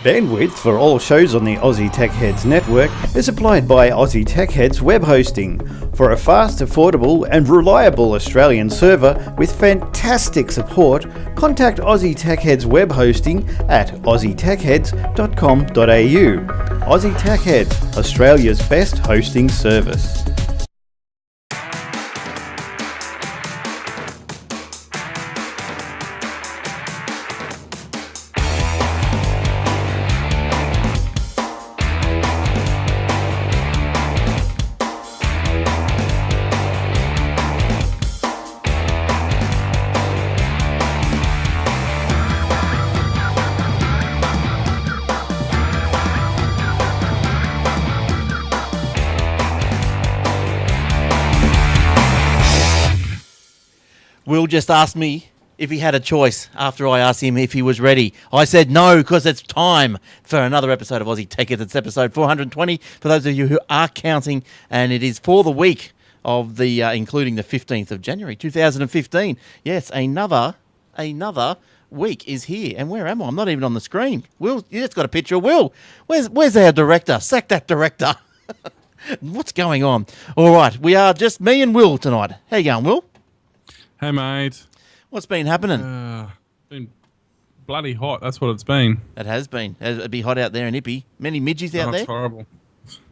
Bandwidth for all shows on the Aussie Tech Heads network is supplied by Aussie Tech Heads web hosting. For a fast, affordable and reliable Australian server with fantastic support, contact Aussie Tech Heads web hosting at aussietechheads.com.au. Aussie Tech Heads, Australia's best hosting service. Will just asked me if he had a choice after I asked him if he was ready. I said no, because it's time for another episode of Aussie Tech It. It's episode 420 for those of you who are counting, and it is for the week of the including the 15th of January 2015. Yes, another week is here. And where am I? I'm not even on the screen. Will, you just got a picture of Will. Where's our director? Sack that director. What's going on? All right, we are just me and Will tonight. How you going, Will? Hey, mate. What's been happening? Been bloody hot. That's what it's been. It has been. It'd be hot out there in Ippy. Many midgies out there? It's horrible.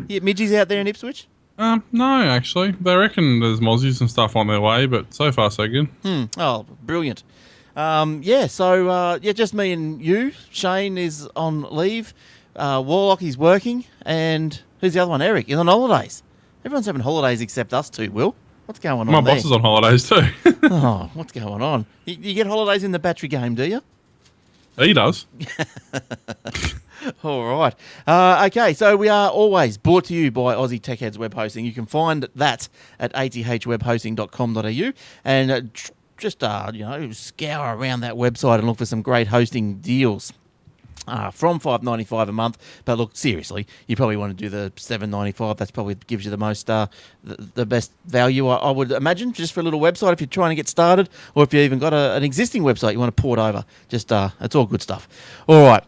Yeah, midgies out there in Ipswich? No, actually. They reckon there's mozzies and stuff on their way, but so far so good. Oh, brilliant. Just me and you. Shane is on leave. Warlock is working. And who's the other one? Eric is on holidays. Everyone's having holidays except us two, Will. What's going on My there? boss is on holidays too. Oh, what's going on? You get holidays in the battery game, do you? He does. All right. Okay, so we are always brought to you by Aussie Tech Heads web hosting. You can find that at athwebhosting.com.au and scour around that website and look for some great hosting deals. From $5.95 a month, but look, seriously, you probably want to do the $7.95. That's probably gives you the most, the best value, I would imagine, just for a little website if you're trying to get started, or if you even got an existing website you want to port over. Just it's all good stuff. All right,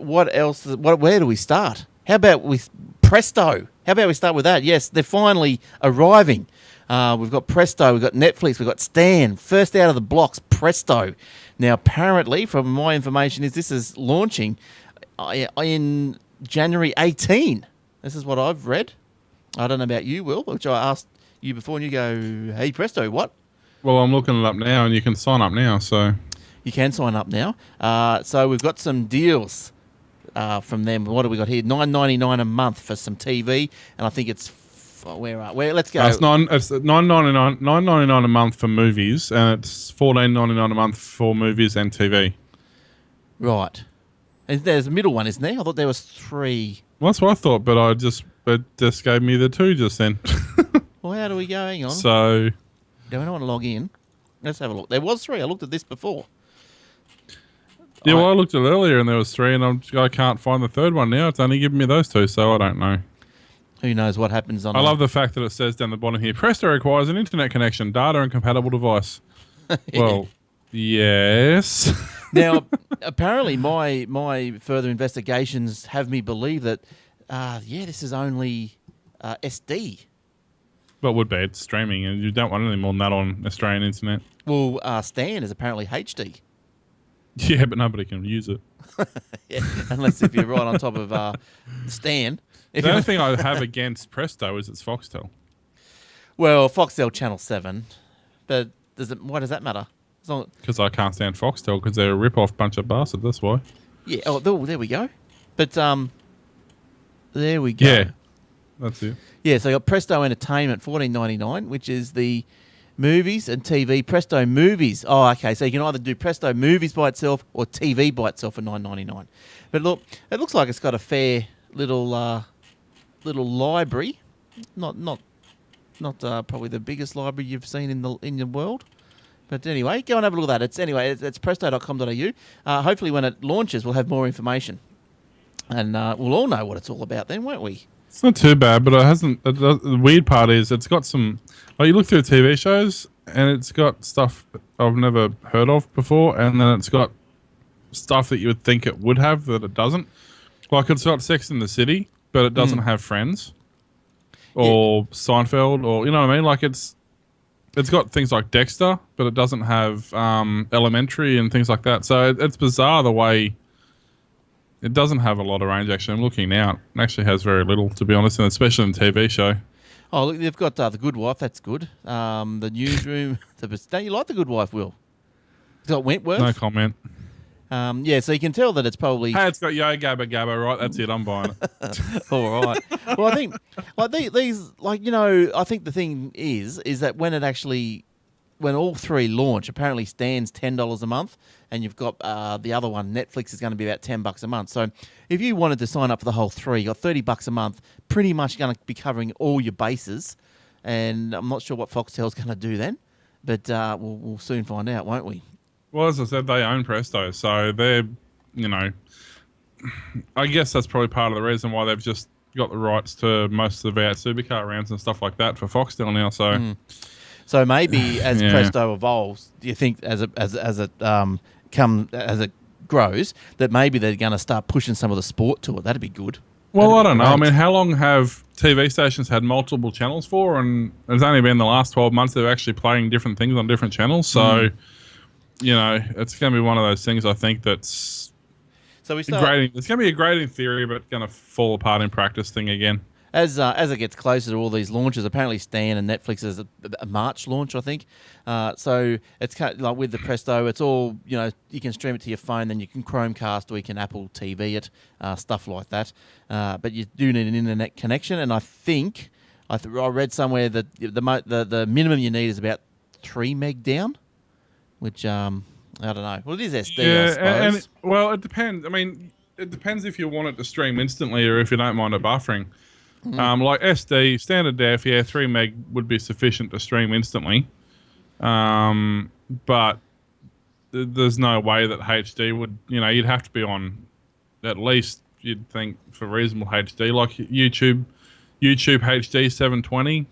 what else? Where do we start? How about with Presto? How about we start with that? Yes, they're finally arriving. We've got Presto, we've got Netflix, we've got Stan. First out of the blocks, Presto. Now, apparently, from my information, this is launching in January 18. This is what I've read. I don't know about you, Will, which I asked you before, and you go, hey, Presto, what? Well, I'm looking it up now, and you can sign up now, so... You can sign up now. So we've got some deals from them. What have we got here? $9.99 a month for some TV, and I think it's... Where? Let's go. It's $9.99 a month for movies, and it's $14.99 a month for movies and TV. Right. And there's a middle one, isn't there? I thought there was three. Well, that's what I thought, but it just gave me the two just then. Well, how do we go? Hang on. So... Do we want to log in? Let's have a look. There was three. I looked at this before. Yeah, well, I looked at it earlier, and there was three, and I can't find the third one now. It's only given me those two, so I don't know. Who knows what happens on... I love the fact that it says down the bottom here, Presto requires an internet connection, data and compatible device. Yeah. Well, yes. Now, apparently my further investigations have me believe that, this is only SD. Well, it would be. It's streaming, and you don't want anything more than that on Australian internet. Well, Stan is apparently HD. Yeah, but nobody can use it. Yeah, unless if you're right on top of Stan. The only thing I have against Presto is it's Foxtel. Well, Foxtel Channel 7, but why does that matter? Because I can't stand Foxtel because they're a rip-off bunch of bastards, that's why. Yeah, there we go. But, there we go. Yeah, that's it. Yeah, so you got Presto Entertainment, $14.99, which is the movies and TV. Presto Movies. Oh, okay, so you can either do Presto Movies by itself or TV by itself for $9.99. But look, it looks like it's got a fair little library, not probably the biggest library you've seen in the world, but anyway, go and have a look at that. It's presto.com.au. Hopefully, when it launches, we'll have more information, and we'll all know what it's all about then, won't we? It's not too bad, but it hasn't. The weird part is it's got some. Like you look through the TV shows, and it's got stuff I've never heard of before, and then it's got stuff that you would think it would have that it doesn't. Like it's got Sex in the City, but it doesn't have Friends or Seinfeld, or you know what I mean. Like it's got things like Dexter, but it doesn't have Elementary and things like that. So it's bizarre the way it doesn't have a lot of range. Actually, I'm looking now. It actually has very little, to be honest, and especially in the TV show. Oh, look, they've got The Good Wife. That's good. The Newsroom. Don't you like The Good Wife, Will? It's got Wentworth. No comment. Yeah, so you can tell that it's probably... Hey, it's got Yo Gabba Gabba, right? That's it. I'm buying it. All right. Well, I think like these, like, you know, I think the thing is that when all three launch, apparently Stan's $10 a month, and you've got the other one, Netflix, is going to be about $10 a month. So if you wanted to sign up for the whole three, you got $30 a month, pretty much going to be covering all your bases. And I'm not sure what Foxtel's going to do then, but we'll soon find out, won't we? Well, as I said, they own Presto, so they're, you know, I guess that's probably part of the reason why they've just got the rights to most of the V8 supercar rounds and stuff like that for Foxtel now. So, so maybe as Presto evolves, do you think as it grows, that maybe they're going to start pushing some of the sport to it? That'd be good. Well, I don't know. I mean, how long have TV stations had multiple channels for? And it's only been the last 12 months they're actually playing different things on different channels. So. You know, it's going to be one of those things, I think, that's it's going to be a great in theory, but going to fall apart in practice thing again. As it gets closer to all these launches, apparently Stan and Netflix is a March launch, I think. So it's kind of like with the Presto, it's all, you know, you can stream it to your phone, then you can Chromecast or you can Apple TV it, stuff like that. But you do need an internet connection, and I think I read somewhere that the minimum you need is about 3 meg down. Which, I don't know. Well, it is SD, I suppose. Well, it depends. I mean, it depends if you want it to stream instantly or if you don't mind it buffering. Like SD, standard def, 3 meg would be sufficient to stream instantly. But there's no way that HD would, you know, you'd have to be on at least, you'd think, for reasonable HD, like YouTube HD 720.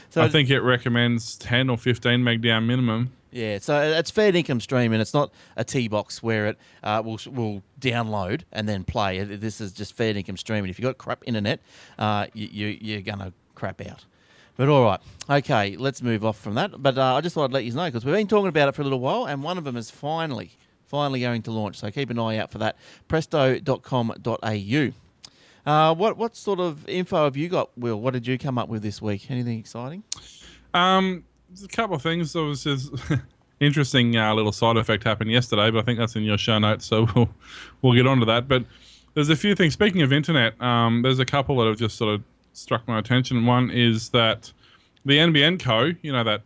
So I think it recommends 10 or 15 meg down minimum. Yeah, so it's fair income stream, and it's not a T-box where it will download and then play. This is just fair income stream, and if you've got crap internet, you're going to crap out. But all right, okay, let's move off from that. But I just thought I'd let you know, because we've been talking about it for a little while, and one of them is finally going to launch. So keep an eye out for that. Presto.com.au. What sort of info have you got, Will? What did you come up with this week? Anything exciting? There's a couple of things. There was this interesting little side effect happened yesterday, but I think that's in your show notes, so we'll get onto that. But there's a few things. Speaking of internet, there's a couple that have just sort of struck my attention. One is that the NBN Co, you know that.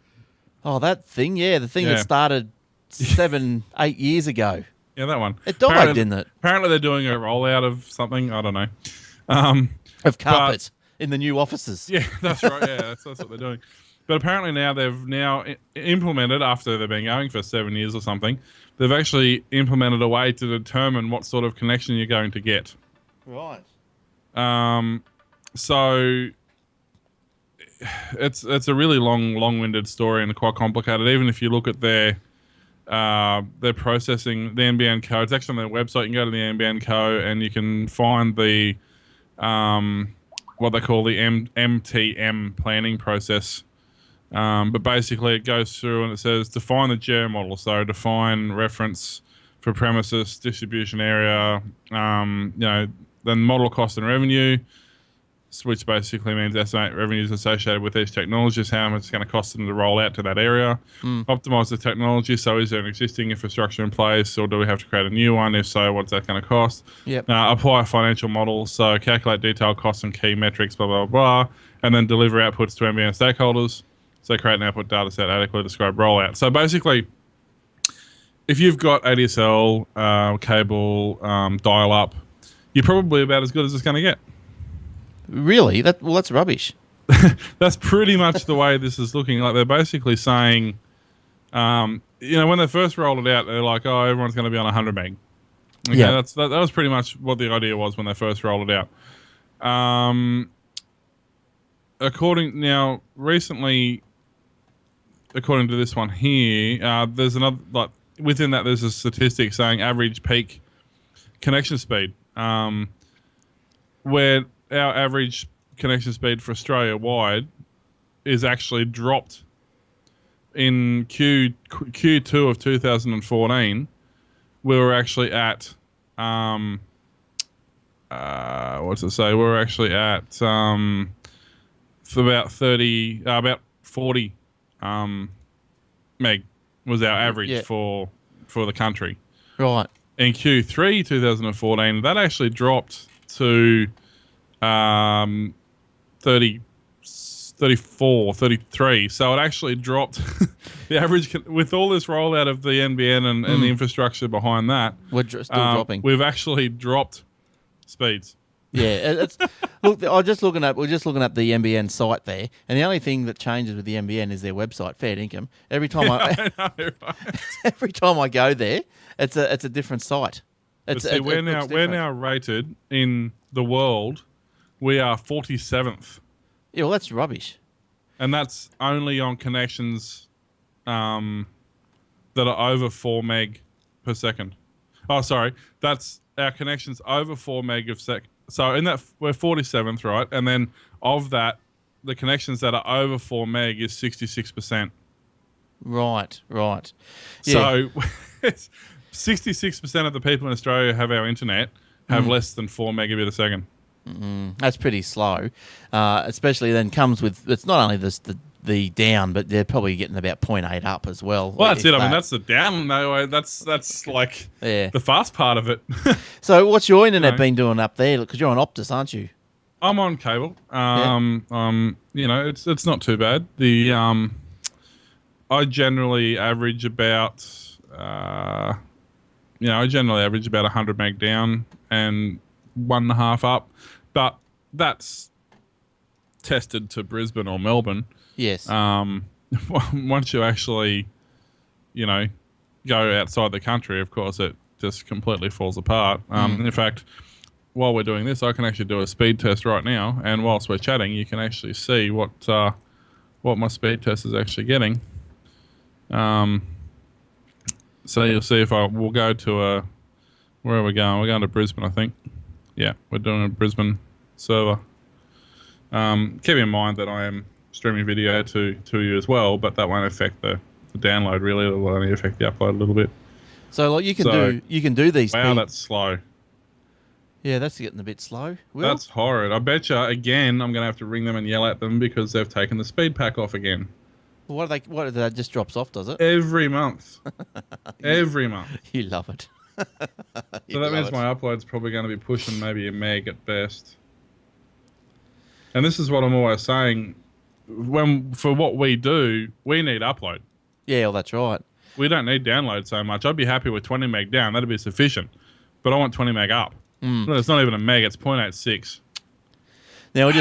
Oh, that thing, the thing that started 7-8 years ago. Yeah, that one. It died, didn't it? Apparently they're doing a rollout of something. I don't know. Of carpet in the new offices. Yeah, that's right. Yeah, that's what they're doing. But apparently they've implemented, after they've been going for 7 years or something, they've actually implemented a way to determine what sort of connection you're going to get. Right. So it's a really long-winded story and quite complicated. Even if you look at their processing, the NBN Co. It's actually on their website. You can go to the NBN Co. and you can find the what they call the MTM planning process. But basically it goes through and it says define the geo model. So define reference for premises, distribution area, then model cost and revenue, which basically means estimate revenues associated with each technology, how much it's going to cost them to roll out to that area. Optimize the technology. So is there an existing infrastructure in place, or do we have to create a new one? If so, what's that going to cost? Apply a financial model. So calculate detailed costs and key metrics, blah, blah, blah, and then deliver outputs to NBN stakeholders. So create an output data set adequately to describe rollout. So basically, if you've got ADSL, cable, dial-up, you're probably about as good as it's going to get. Really? That's rubbish. That's pretty much the way this is looking. Like they're basically saying, when they first rolled it out, they're like, "Oh, everyone's going to be on 100 meg." Okay, yeah, that was pretty much what the idea was when they first rolled it out. Recently, according to this one here, there's another within that, there's a statistic saying average peak connection speed, where our average connection speed for Australia wide is actually dropped in Q2 of 2014. We were actually at what's it say? We were actually at for about 40 meg was our average for the country. Right. In Q3 2014, that actually dropped to 30, 34, 33. So it actually dropped the average with all this rollout of the NBN and the infrastructure behind that. We're still dropping. We've actually dropped speeds. Yeah, it's look. We're just looking at the NBN site there, and the only thing that changes with the NBN is their website, Fair Income. Every time I know, right? every time I go there, it's a different site. We're now rated in the world. We are 47th. Yeah, well, that's rubbish. And that's only on connections that are over 4 meg per second. Oh, sorry. That's our connections over 4 meg of sec. So in that, we're 47th, right? And then of that, the connections that are over 4 meg is 66%. Right. Yeah. So 66% of the people in Australia who have our internet have less than 4 megabit a second. That's pretty slow, especially then comes with, it's not only the down, but they're probably getting about 0.8 up as well. Well, that's it. I mean, that's the down. No, that's like the fast part of it. So what's your internet been doing up there? Because you're on Optus, aren't you? I'm on cable. It's not too bad. I generally average about 100 meg down and 1.5 up. But that's tested to Brisbane or Melbourne. Yes. Once you actually, go outside the country, of course, it just completely falls apart. In fact, while we're doing this, I can actually do a speed test right now. And whilst we're chatting, you can actually see what my speed test is actually getting. So you'll see if we'll go to where are we going? We're going to Brisbane, I think. Yeah, we're doing a Brisbane server. Keep in mind that I am streaming video to you as well, but that won't affect the download really. It'll only affect the upload a little bit. So like you can do these. Wow, that's slow. Yeah, that's getting a bit slow. That's horrid. I bet you again I'm going to have to ring them and yell at them because they've taken the speed pack off again. What that just drops off, does it? Every month. Every month. You love it. So that means my upload's probably going to be pushing maybe a meg at best. And this is what I'm always saying. For what we do, we need upload. Yeah, well, that's right. We don't need download so much. I'd be happy with 20 meg down. That'd be sufficient. But I want 20 meg up. No, it's not even a meg. It's 0.86. Now,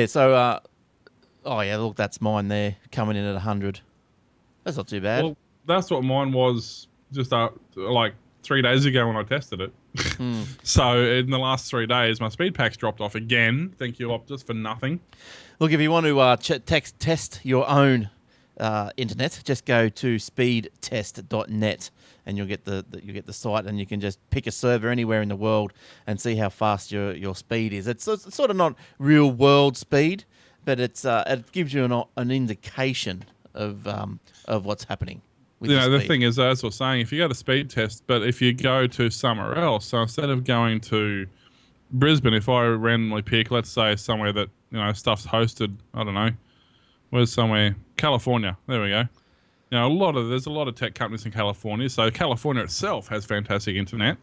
so... oh, yeah, look, that's mine there, coming in at 100. That's not too bad. Well, that's what mine was just like 3 days ago when I tested it. So in the last 3 days, my speed pack's dropped off again. Thank you, Optus, for nothing. Look, if you want to test your own internet, just go to speedtest.net and you'll get the site, and you can just pick a server anywhere in the world and see how fast your speed is. It's sort of not real world speed, but it gives you an indication of what's happening. The thing is, as I was saying, if you go to speed test, but if you go to somewhere else, so instead of going to Brisbane, if I randomly pick, let's say somewhere that stuff's hosted, I don't know, where's somewhere, California. There we go. There's a lot of tech companies in California, so California itself has fantastic internet,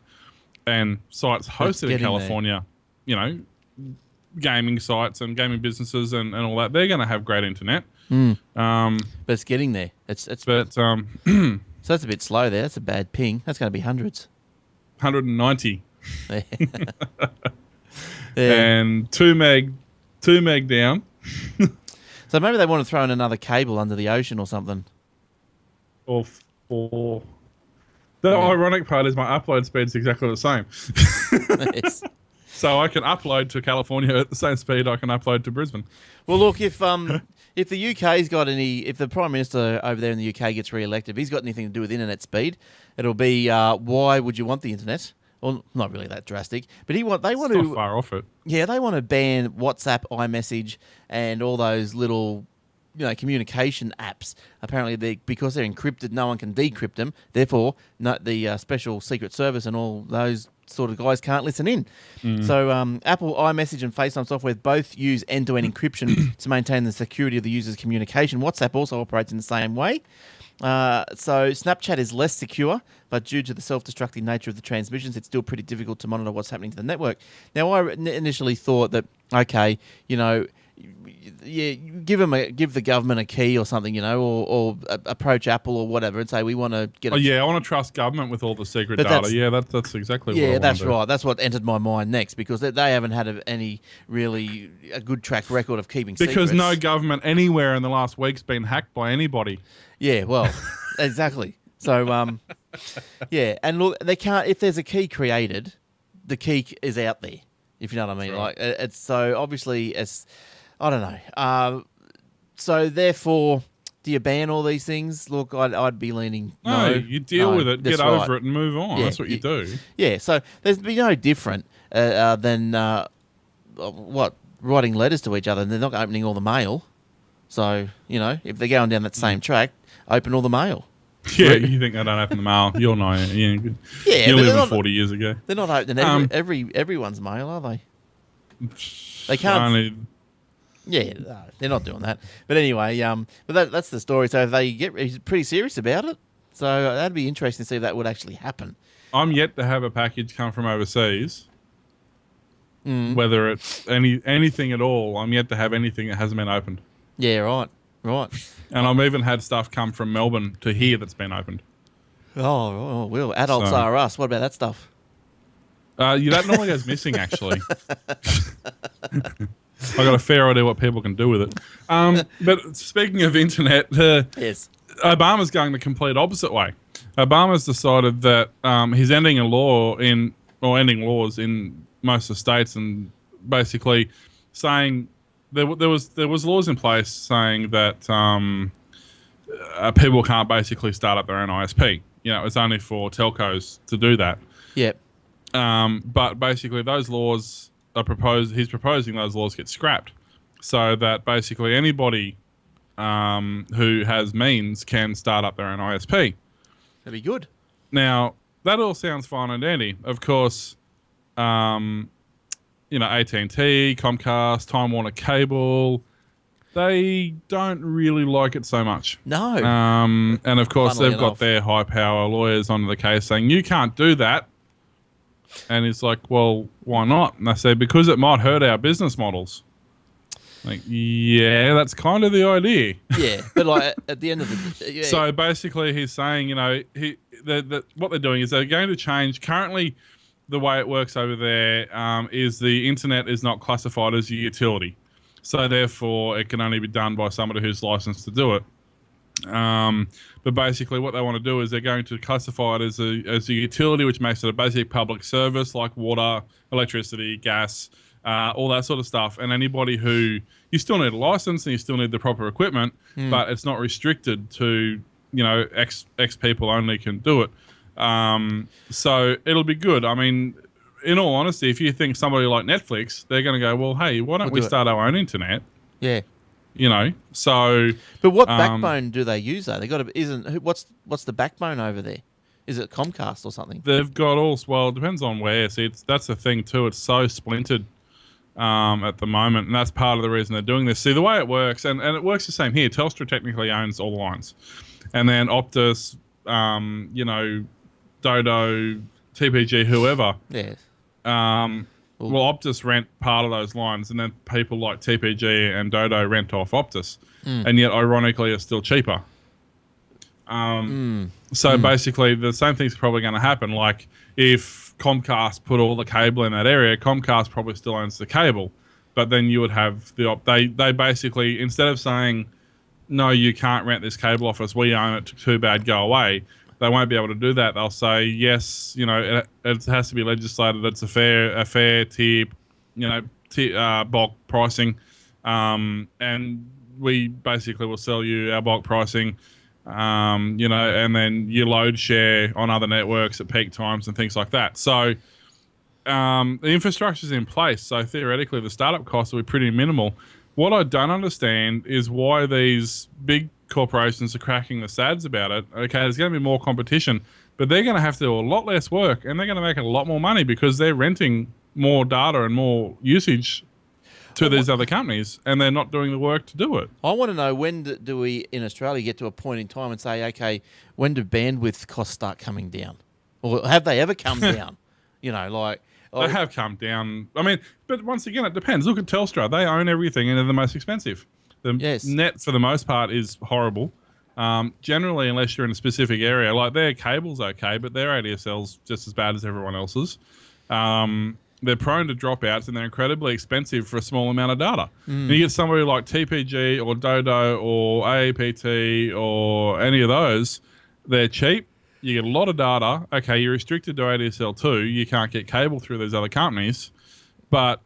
and sites hosted in California, gaming sites and gaming businesses and all that, they're going to have great internet. But it's getting there. So that's a bit slow there. That's a bad ping. That's going to be hundreds. 190. Yeah. And 2 meg down. So maybe they want to throw in another cable under the ocean or something. Or The ironic part is my upload speed's exactly the same. Yes. So I can upload to California at the same speed I can upload to Brisbane. Well, look, if the UK's got if the Prime Minister over there in the UK gets re-elected, if he's got anything to do with internet speed, it'll be why would you want the internet? Well, not really that drastic, but they want It's to not far off it. Yeah, they want to ban WhatsApp, iMessage, and all those little, communication apps. Apparently, because they're encrypted, no one can decrypt them. Therefore, the special Secret Service and all those sort of guys can't listen in. So, Apple, iMessage, and FaceTime software both use end-to-end encryption to maintain the security of the user's communication. WhatsApp also operates in the same way. So Snapchat is less secure, but due to the self-destructive nature of the transmissions, it's still pretty difficult to monitor what's happening to the network. Now, I initially thought that, okay, give the government a key or something, or approach Apple or whatever and say we want to get. I want to trust government with all the secret data. Yeah, that's exactly. Yeah, what I that's want to right. That's what entered my mind next because they haven't had any really a good track record of keeping secrets. Because no government anywhere in the last week's been hacked by anybody. Yeah, well, exactly. So, yeah, and look, they can't. If there's a key created, the key is out there. If you know what I mean, Right. like it's so obviously it's. I don't know. So therefore, do you ban all these things? Look, I'd be leaning no. You deal with it, get over it, and move on. Yeah, that's what you do. Yeah. So there's be no different than writing letters to each other. They're not opening all the mail. So if they're going down that same track, open all the mail. Yeah, you think I don't open the mail? You'll know. Yeah, you're living not, 40 years ago. They're not opening everyone's mail, are they? They can't. Only, Yeah, no, they're not doing that. But anyway, but that's the story. So if he's pretty serious about it. So that'd be interesting to see if that would actually happen. I'm yet to have a package come from overseas. Whether it's anything at all, I'm yet to have anything that hasn't been opened. Yeah, right. And I've even had stuff come from Melbourne to here that's been opened. Oh well, adults are us. What about that stuff? That normally goes missing, actually. I got a fair idea what people can do with it. But speaking of internet, yes, Obama's going the complete opposite way. Obama's decided that he's ending ending laws in most of the states, and basically saying there was laws in place saying that people can't basically start up their own ISP. It's only for telcos to do that. Yep. But basically, those laws he's proposing those laws get scrapped, so that basically anybody who has means can start up their own ISP. That'd be good. Now, that all sounds fine and dandy. Of course, AT&T, Comcast, Time Warner Cable, they don't really like it so much. No. And of course, Funnily they've got their high-power lawyers onto the case saying, you can't do that. And it's like, well, why not? And they say, because it might hurt our business models. Like, yeah, that's kind of the idea. Yeah, but like at the end of the day... Yeah. So basically he's saying, what they're doing is they're going to change. Currently, the way it works over there is the internet is not classified as a utility. So therefore, it can only be done by somebody who's licensed to do it. But basically what they want to do is they're going to classify it as a utility, which makes it a basic public service like water, electricity, gas, all that sort of stuff. And anybody who, you still need a license and you still need the proper equipment, but it's not restricted to, X people only can do it. So it'll be good. I mean, in all honesty, if you think somebody like Netflix, they're going to go, well, hey, why don't we start our own internet? Yeah. So. But what backbone do they use though? They got what's the backbone over there? Is it Comcast or something? They've got it depends on where. See, that's the thing too. It's so splintered at the moment, and that's part of the reason they're doing this. See, the way it works, and it works the same here. Telstra technically owns all the lines, and then Optus, Dodo, TPG, whoever. Yes. Well, Optus rent part of those lines, and then people like TPG and Dodo rent off Optus, and yet ironically it's still cheaper. So basically the same thing's probably going to happen. Like if Comcast put all the cable in that area, Comcast probably still owns the cable, but then you would have they basically, instead of saying, no, you can't rent this cable off us, we own it, too bad, go away, they won't be able to do that. They'll say, yes, it has to be legislated. It's a fair tier, bulk pricing. And we basically will sell you our bulk pricing, and then you load share on other networks at peak times and things like that. So the infrastructure's in place. So theoretically, the startup costs will be pretty minimal. What I don't understand is why these big corporations are cracking the sads about it. Okay, there's going to be more competition, but they're going to have to do a lot less work, and they're going to make a lot more money because they're renting more data and more usage to these other companies, and they're not doing the work to do it. I want to know, when do we in Australia get to a point in time and say, okay, when do bandwidth costs start coming down? Or have they ever come down? They have come down. I mean, but once again, it depends. Look at Telstra. They own everything and they're the most expensive. The net, for the most part, is horrible. Generally, unless you're in a specific area, like their cable's okay, but their ADSL's just as bad as everyone else's. They're prone to dropouts, and they're incredibly expensive for a small amount of data. And you get somebody like TPG or Dodo or AAPT or any of those, they're cheap. You get a lot of data. Okay, you're restricted to ADSL 2. You can't get cable through those other companies, but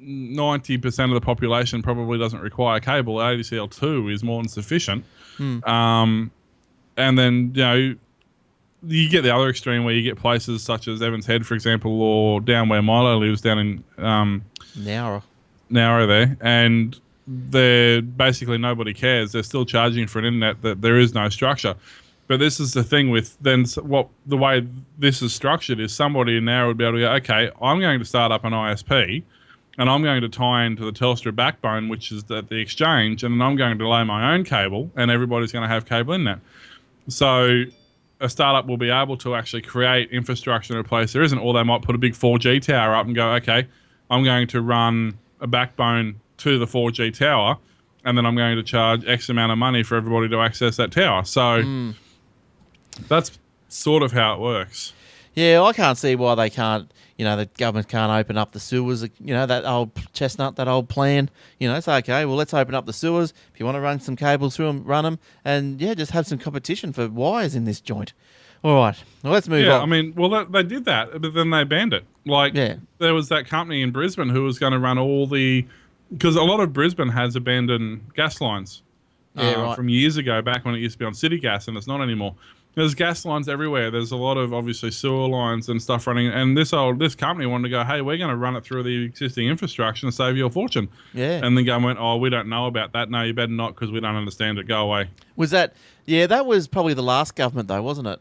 90% of the population probably doesn't require cable. ADSL 2 is more than sufficient. And then, you get the other extreme where you get places such as Evans Head, for example, or down where Milo lives, down in Nowra there, and they're basically nobody cares. They're still charging for an internet that there is no structure. But this is the thing with the way this is structured is somebody in Nowra would be able to go, okay, I'm going to start up an ISP, and I'm going to tie into the Telstra backbone, which is the exchange, and then I'm going to lay my own cable, and everybody's going to have cable internet. So a startup will be able to actually create infrastructure in a place there isn't, or they might put a big 4G tower up and go, okay, I'm going to run a backbone to the 4G tower, and then I'm going to charge X amount of money for everybody to access that tower. So that's sort of how it works. Yeah, I can't see why they can't, the government can't open up the sewers, that old chestnut, that old plan. It's okay, well, let's open up the sewers. If you want to run some cables through them, run them. And, just have some competition for wires in this joint. All right, well, let's move on. I mean, they did that, but then they banned it. There was that company in Brisbane who was going to run all the... Because a lot of Brisbane has abandoned gas lines from years ago, back when it used to be on City Gas, and it's not anymore. There's gas lines everywhere. There's a lot of, obviously, sewer lines and stuff running. And this company wanted to go, hey, we're going to run it through the existing infrastructure and save you a fortune. Yeah. And the government went, we don't know about that. No, you better not, because we don't understand it. Go away. Was that... Yeah, that was probably the last government, though, wasn't it?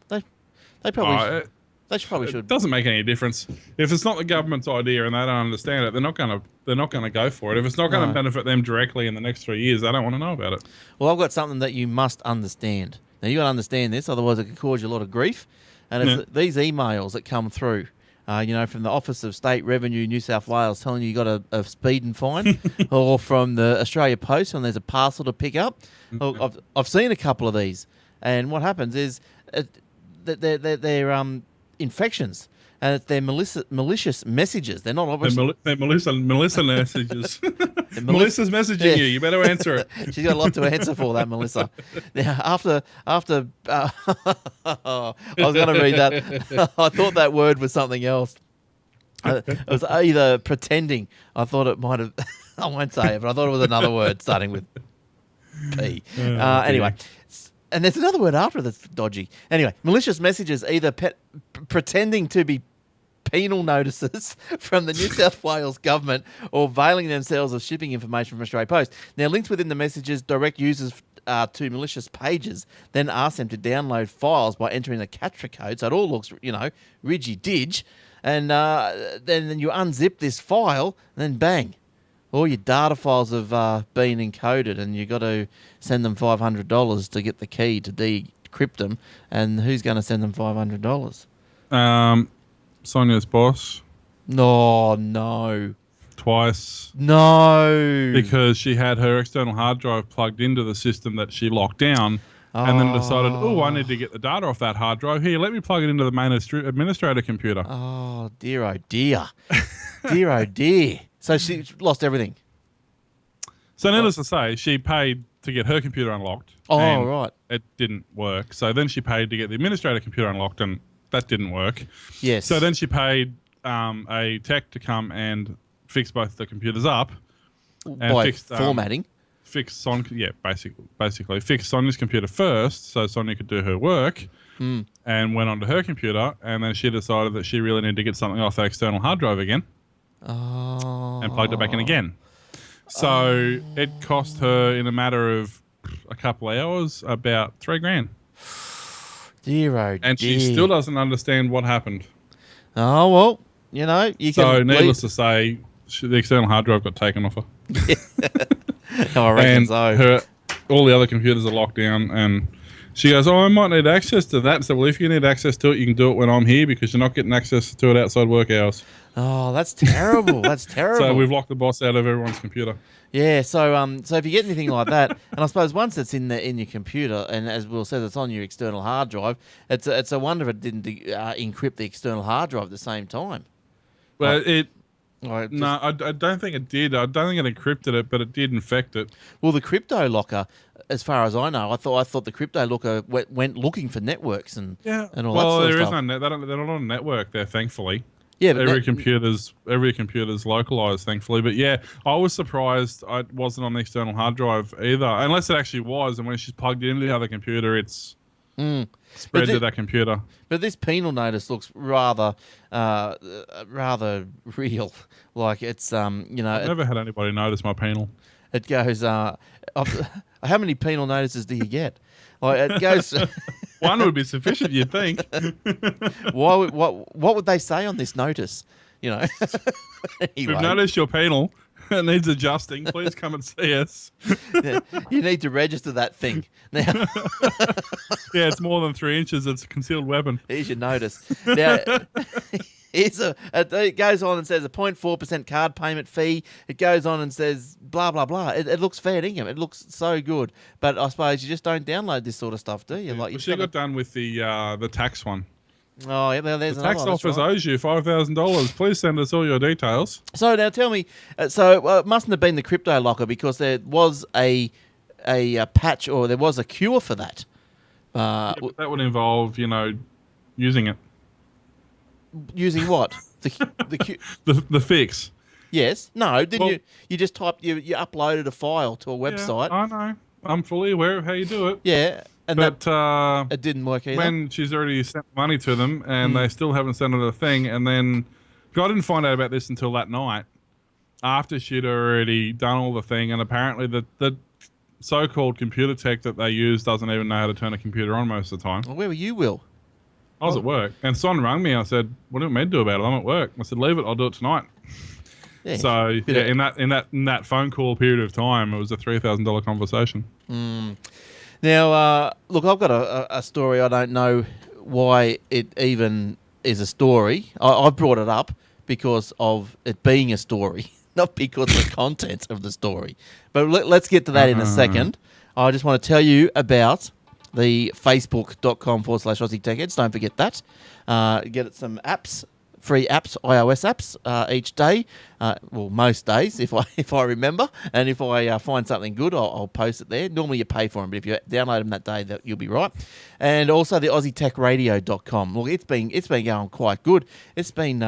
They probably... They probably should. It doesn't make any difference. If it's not the government's idea and they don't understand it, they're not going to go for it. If it's not going to benefit them directly in the next 3 years, they don't want to know about it. Well, I've got something that you must understand. Now, you got to understand this, otherwise it could cause you a lot of grief. And it's these emails that come through, from the Office of State Revenue, New South Wales, telling you got a speeding fine, or from the Australia Post when there's a parcel to pick up. I've seen a couple of these, and what happens is they're infections, and it's their malicious messages. They're not obviously... They're Melissa messages. Melissa's messaging you. You better answer it. She's got a lot to answer for, that Melissa. Now, after I was going to read that. I thought that word was something else. It was either pretending. I thought it might have... I won't say it, but I thought it was another word starting with P. Anyway... And there's another word after that's dodgy. Anyway, malicious messages either pretending to be penal notices from the New South Wales government or veiling themselves as shipping information from Australia Post. Now, links within the messages direct users to malicious pages, then ask them to download files by entering the captcha code. So it all looks, ridgy-dig. And then you unzip this file, and then bang. All your data files have been encoded, and you've got to send them $500 to get the key to decrypt them. And who's going to send them $500? Sonia's boss. No. Twice. No. Because she had her external hard drive plugged into the system that she locked down, and then decided, I need to get the data off that hard drive. Here, let me plug it into the main administrator computer. Oh, dear. Dear, oh, dear. So she lost everything. So needless to say, she paid to get her computer unlocked. Oh, and right. It didn't work. So then she paid to get the administrator computer unlocked, and that didn't work. Yes. So then she paid a tech to come and fix both the computers up. And by fixed, formatting. Basically fixed Sonia's computer first, so Sonia could do her work, and went onto her computer, and then she decided that she really needed to get something off that external hard drive again, and plugged it back in again. So it cost her, in a matter of a couple of hours, about $3,000, Dear, oh and dear. she still doesn't understand what happened. Oh, well, you know, you can... So needless to say, the external hard drive got taken off her. I reckon And so. all the other computers are locked down, and she goes, I might need access to that. So, well, if you need access to it, you can do it when I'm here, because you're not getting access to it outside work hours. Oh, that's terrible. That's terrible. So we've locked the boss out of everyone's computer. Yeah, so so if you get anything like that, and I suppose once it's in your computer, and as Will says, it's on your external hard drive, it's a wonder it didn't encrypt the external hard drive at the same time. Well, I don't think it did. I don't think it encrypted it, but it did infect it. Well, the crypto locker, as far as I know, I thought the crypto locker went looking for networks and all that sort of there is stuff. no they're not on a network there, thankfully. Yeah, but every computer's localized, thankfully. But yeah, I was surprised it wasn't on the external hard drive either, unless it actually was. And when she's plugged it into the other computer, it's spread to that computer. But this penal notice looks rather real. Like it's I've never had anybody notice my penal. It goes. How many penal notices do you get? Like it goes. One would be sufficient, you'd think. What would they say on this notice? You know. Anyway. We've noticed your penal. It needs adjusting. Please come and see us. You need to register that thing. Now, yeah, it's more than 3 inches. It's a concealed weapon. Here's your notice. Now, it goes on and says a 0.4% card payment fee. It goes on and says blah, blah, blah. It looks fair dinkum. It looks so good. But I suppose you just don't download this sort of stuff, do you? Like she got done with the tax one. Oh, yeah, there's the another tax one. office owes you $5,000. Please send us all your details. So now tell me, it mustn't have been the crypto locker, because there was a patch, or there was a cure for that. Yeah, but that would involve, using it. Using what? The fix. Yes. No. Didn't you just typed you uploaded a file to a website? Yeah, I know. I'm fully aware of how you do it. Yeah. But it didn't work either. When she's already sent money to them and they still haven't sent her the thing, and then I didn't find out about this until that night, after she'd already done all the thing, and apparently the so-called computer tech that they use doesn't even know how to turn a computer on most of the time. Well, where were you, Will? I was at work, and Son rang me. I said, "What do you mean to do about it? I'm at work." I said, "Leave it. I'll do it tonight." Yeah. So in that phone call period of time, it was a $3,000 conversation. Now, look, I've got a story. I don't know why it even is a story. I've brought it up because of it being a story, not because of the content of the story. But let's get to that in a second. I just want to tell you about the facebook.com/Aussie Tech Heads. Don't forget that. Get some apps. Free apps, iOS apps, each day. Well, most days, if I remember, and if I find something good, I'll post it there. Normally, you pay for them, but if you download them that day, you'll be right. And also the AussieTechRadio.com. Look, it's been going quite good. It's been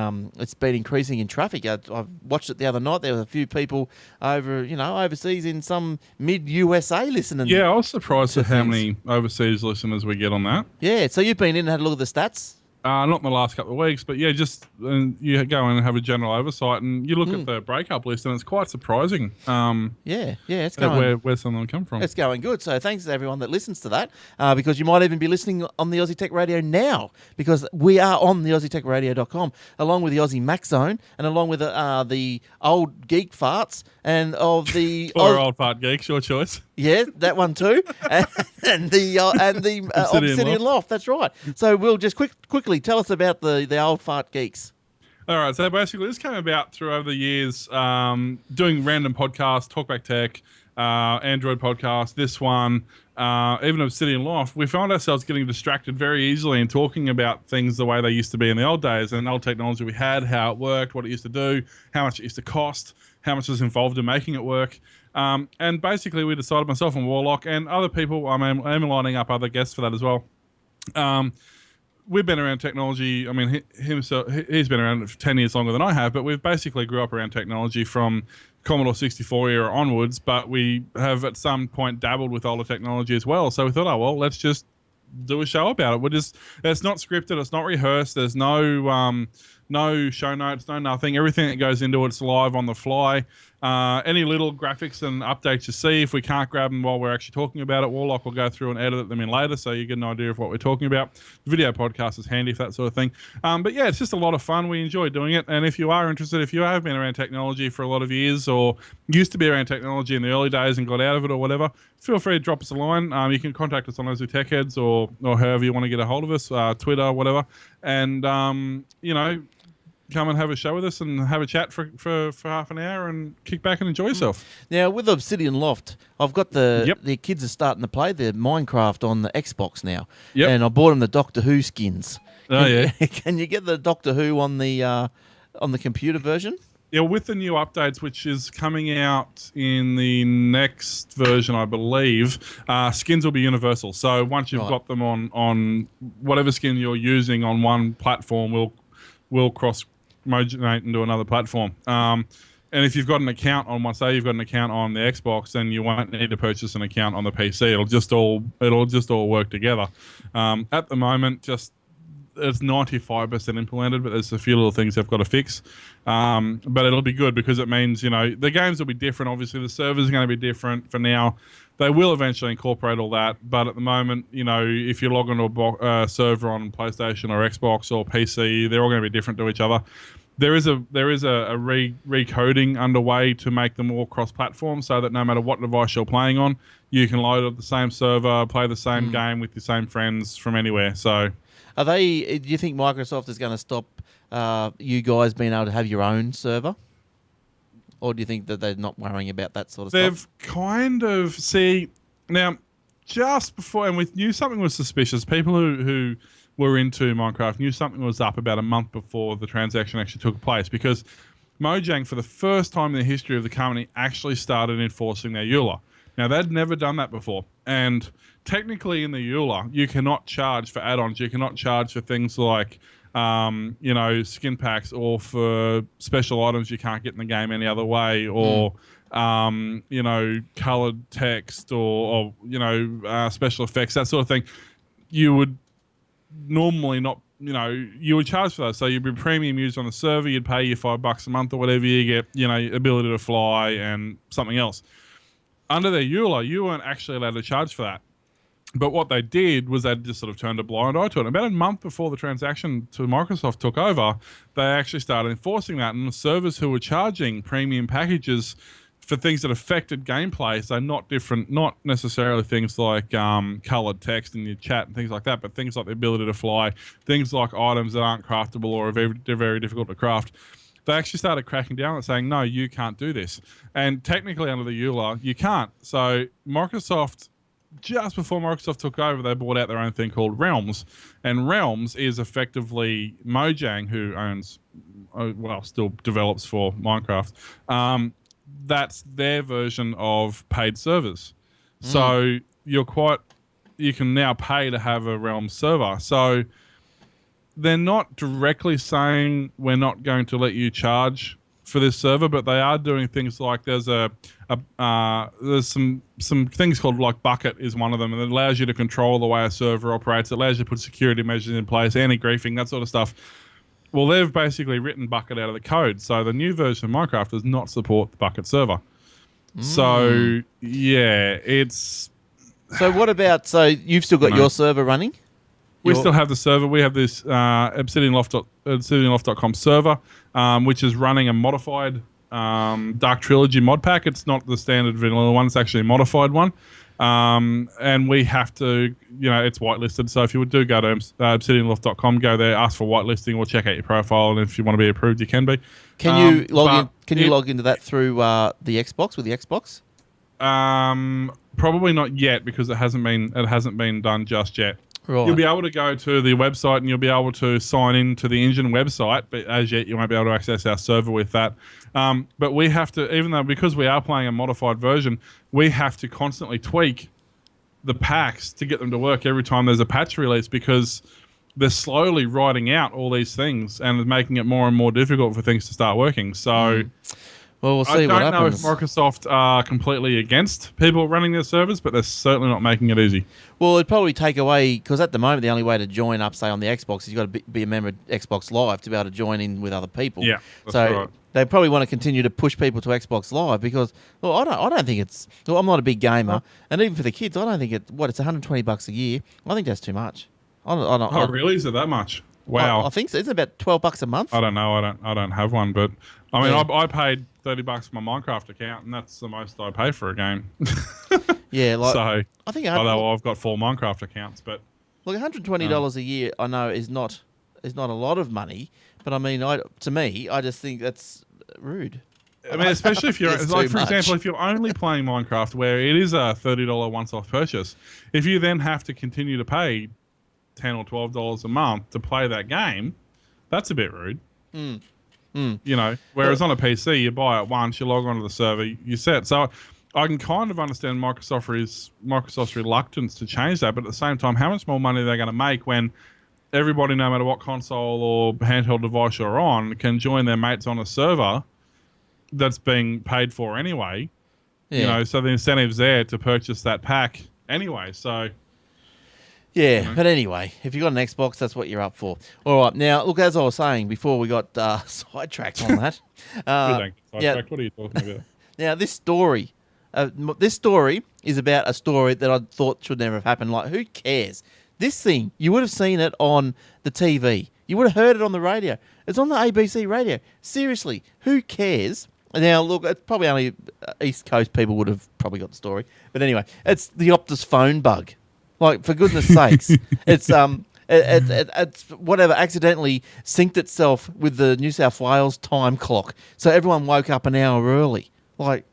increasing in traffic. I've watched it the other night. There was a few people overseas in some mid USA listening. Yeah, I was surprised at how many overseas listeners we get on that. Yeah, so you've been in and had a look at the stats. Not in the last couple of weeks, but yeah, just you go in and have a general oversight, and you look at the breakup list, and it's quite surprising. It's going. Where some of them come from. It's going good. So thanks to everyone that listens to that, because you might even be listening on the Aussie Tech Radio now, because we are on the AussieTechRadio.com, along with the Aussie Mac Zone, and along with the old geek farts and of the old fart geeks, your choice. Yeah, that one too, and the Obsidian Loft. That's right. So we'll just quickly tell us about the old fart geeks. All right. So basically, this came about through over the years, doing random podcasts, Talkback Tech, Android podcast, this one, even Obsidian Loft. We found ourselves getting distracted very easily and talking about things the way they used to be in the old days, and old technology we had, how it worked, what it used to do, how much it used to cost, how much was involved in making it work. And basically, we decided, myself and Warlock and other people, I'm lining up other guests for that as well. We've been around technology. I mean, he's been around for 10 years longer than I have, but we've basically grew up around technology from Commodore 64 era onwards, but we have at some point dabbled with older technology as well. So we thought, oh, well, let's just do a show about it. It's not scripted, it's not rehearsed, there's no show notes, no nothing. Everything that goes into it's live on the fly. Any little graphics and updates you see, if we can't grab them while we're actually talking about it, Warlock will go through and edit them in later so you get an idea of what we're talking about. The video podcast is handy for that sort of thing. But yeah, it's just a lot of fun. We enjoy doing it. And if you are interested, if you have been around technology for a lot of years or used to be around technology in the early days and got out of it or whatever, feel free to drop us a line. You can contact us on Aussie Tech Heads or however you want to get a hold of us, Twitter, whatever. And, come and have a show with us and have a chat for half an hour and kick back and enjoy yourself. Now, with Obsidian Loft, I've got the kids are starting to play their Minecraft on the Xbox now. Yep. And I bought them the Doctor Who skins. Can you get the Doctor Who on the computer version? Yeah, with the new updates, which is coming out in the next version, I believe, skins will be universal. So once you've got them on whatever skin you're using on one platform, will cross-moginate into another platform. And if you've got an account on one, say you've got an account on the Xbox, then you won't need to purchase an account on the PC. It'll just all work together. At the moment, it's 95% implemented, but there's a few little things they've got to fix. But it'll be good because it means, the games will be different. Obviously, the servers are going to be different for now. They will eventually incorporate all that. But at the moment, if you log onto a server on PlayStation or Xbox or PC, they're all going to be different to each other. There is a recoding underway to make them all cross-platform so that no matter what device you're playing on, you can load up the same server, play the same game with your same friends from anywhere. So, do you think Microsoft is going to stop you guys being able to have your own server? Or do you think that they're not worrying about that sort of stuff? They've kind of, now, just before, and we knew something was suspicious. People who were into Minecraft knew something was up about a month before the transaction actually took place, because Mojang, for the first time in the history of the company, actually started enforcing their EULA. Now, they'd never done that before. And technically in the EULA, you cannot charge for add-ons. You cannot charge for things like skin packs or for special items you can't get in the game any other way, or colored text or special effects, that sort of thing. You would normally not, you would charge for those. So you'd be premium used on the server, you'd pay you $5 a month or whatever, you get, ability to fly and something else. Under their EULA, you weren't actually allowed to charge for that. But what they did was they just sort of turned a blind eye to it. About a month before the transaction to Microsoft took over, they actually started enforcing that. And the servers who were charging premium packages for things that affected gameplay, so not necessarily things like colored text in your chat and things like that, but things like the ability to fly, things like items that aren't craftable or are very, very difficult to craft. They actually started cracking down and saying, no, you can't do this. And technically under the EULA, you can't. So Microsoft, just before Microsoft took over, they bought out their own thing called Realms. And Realms is effectively Mojang, who owns, still develops for Minecraft. That's their version of paid servers. So you can now pay to have a Realms server. So they're not directly saying we're not going to let you charge for this server, but they are doing things like there's some things called like Bucket is one of them, and it allows you to control the way a server operates. It allows you to put security measures in place, anti-griefing, that sort of stuff. Well, they've basically written Bucket out of the code, so the new version of Minecraft does not support the Bucket server. So yeah, it's. So what about? So you've still got your server running? We still have the server. We have this obsidianloft.com server, which is running a modified Dark Trilogy mod pack. It's not the standard vanilla one. It's actually a modified one. And we have to, it's whitelisted. So if you do go to obsidianloft.com, go there, ask for whitelisting, or check out your profile. And if you want to be approved, you can be. Can you log into that through the Xbox with the Xbox? Probably not yet, because it hasn't been done just yet. Right. You'll be able to go to the website and you'll be able to sign in to the engine website, but as yet you won't be able to access our server with that. But we have to, even though because we are playing a modified version, we have to constantly tweak the packs to get them to work every time there's a patch release because they're slowly writing out all these things and making it more and more difficult for things to start working. So Well, we'll see I what don't know if happens. Microsoft are completely against people running their servers, but they're certainly not making it easy. Well, it'd probably take away, because at the moment the only way to join up, say, on the Xbox is you've got to be a member of Xbox Live to be able to join in with other people. Yeah, that's so right. they probably want to continue to push people to Xbox Live because, well, I don't think it's. Well, I'm not a big gamer, and even for the kids, I don't think it's $120 a year. I think that's too much. Oh, really? Is it that much? Wow. I think so. It's about $12 a month. I don't know. I don't have one, but I mean, Yeah. I paid $30 for my Minecraft account, and that's the most I pay for a game. Yeah, like So, I think although I've got 4 Minecraft accounts, but look, $120 a year, I know is not a lot of money, but I mean, to me, I just think that's rude. I mean, especially if you're It's like, too for much. example, if you're only playing Minecraft, where it is a $30 once-off purchase, if you then have to continue to pay $10 or $12 a month to play that game, that's a bit rude. You know, whereas on a PC, you buy it once, you log onto the server, you set. So I can kind of understand Microsoft's reluctance to change that, but at the same time, how much more money are they going to make when everybody, no matter what console or handheld device you're on, can join their mates on a server that's being paid for anyway? Yeah. You know, so the incentive's there to purchase that pack anyway. So Yeah, but anyway, if you've got an Xbox, that's what you're up for. All right, now, look, as I was saying before we got sidetracked on that. good, yeah, what are you talking about? now, this story is about a story that I thought should never have happened. Like, who cares? This thing, you would have seen it on the TV. You would have heard it on the radio. It's on the ABC radio. Seriously, who cares? Now, look, it's probably only East Coast people would have probably got the story. But anyway, it's the Optus phone bug. Like, for goodness sakes, it's whatever accidentally synced itself with the New South Wales time clock, so everyone woke up an hour early.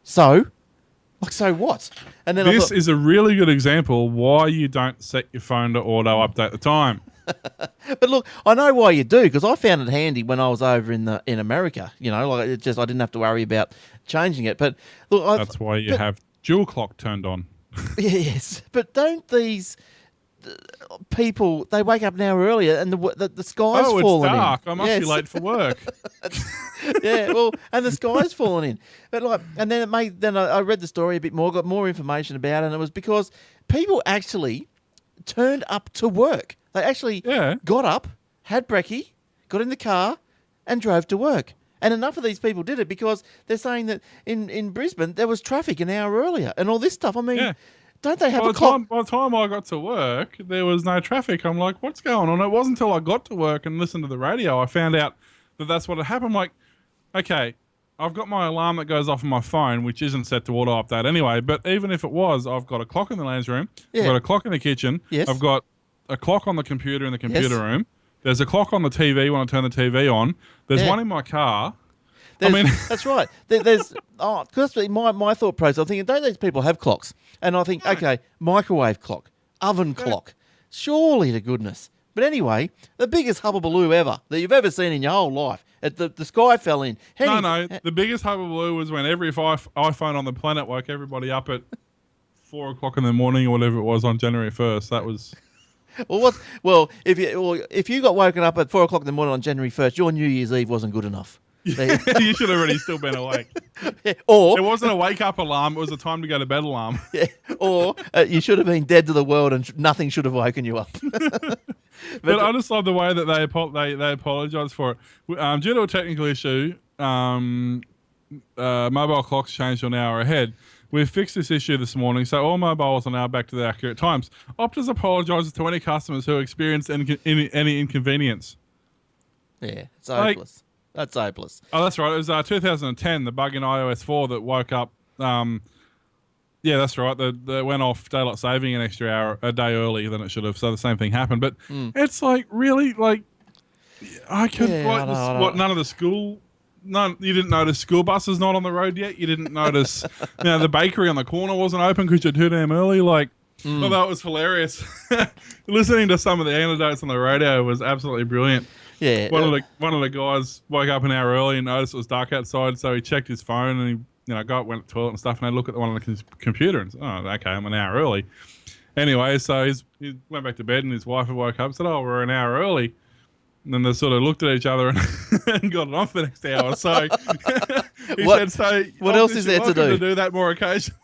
So what? And then This is a really good example why you don't set your phone to auto update the time. But look, I know why you do, because I found it handy when I was over in America. You know, like it just I didn't have to worry about changing it. But look, That's why you have dual clock turned on. Yes, but don't these people, they wake up an hour earlier and the sky's Oh, it's falling dark. in. I must be late for work. Yeah, well, and the sky's falling in. But and then I read the story a bit more, got more information about it, and it was because people actually turned up to work. They actually got up, had brekkie, got in the car, and drove to work. And enough of these people did it because they're saying that in Brisbane there was traffic an hour earlier and all this stuff. I mean, don't they have a clock? By the time I got to work, there was no traffic. I'm like, what's going on? It wasn't until I got to work and listened to the radio I found out that that's what had happened. I'm like, okay, I've got my alarm that goes off on my phone, which isn't set to auto update anyway. But even if it was, I've got a clock in the lounge room. Yeah. I've got a clock in the kitchen. Yes. I've got a clock on the computer in the computer room. There's a clock on the TV when I turn the TV on. There's one in my car. That's right. There's because my thought process, I'm thinking, don't these people have clocks? And I think, okay, microwave clock, oven clock, surely to goodness. But anyway, the biggest hubbubaloo ever that you've ever seen in your whole life. The sky fell in. No. The biggest hullabaloo was when every iPhone on the planet woke everybody up at 4 o'clock in the morning or whatever it was on January 1st. That was... if you got woken up at 4 o'clock in the morning on January 1st, your New Year's Eve wasn't good enough. You should have already still been awake. Or it wasn't a wake-up alarm. It was a time to go to bed alarm. Or you should have been dead to the world and nothing should have woken you up. But I just love the way that they apologise for it. Due to a technical issue, mobile clocks changed an hour ahead. We've fixed this issue this morning, so all mobiles are now back to their accurate times. Optus apologises to any customers who experienced any inconvenience. Yeah, it's hopeless. That's hopeless. Oh, that's right. It was 2010, the bug in iOS 4 that woke up. Yeah, that's right. They went off daylight saving an extra hour, a day earlier than it should have. So the same thing happened. But it's like, really, like, I could, none of the school, you didn't notice school buses not on the road yet. You didn't notice, the bakery on the corner wasn't open because you're too damn early. Like, Although it was hilarious. Listening to some of the anecdotes on the radio was absolutely brilliant. Yeah. One of the guys woke up an hour early and noticed it was dark outside, so he checked his phone and he went to the toilet and stuff, and they look at the one on the computer and said, oh, okay, I'm an hour early. Anyway, so he went back to bed and his wife had woke up and said, oh, we're an hour early. And then they sort of looked at each other and got it on for the next hour. So he said, so what else is there to do? To do that more occasionally.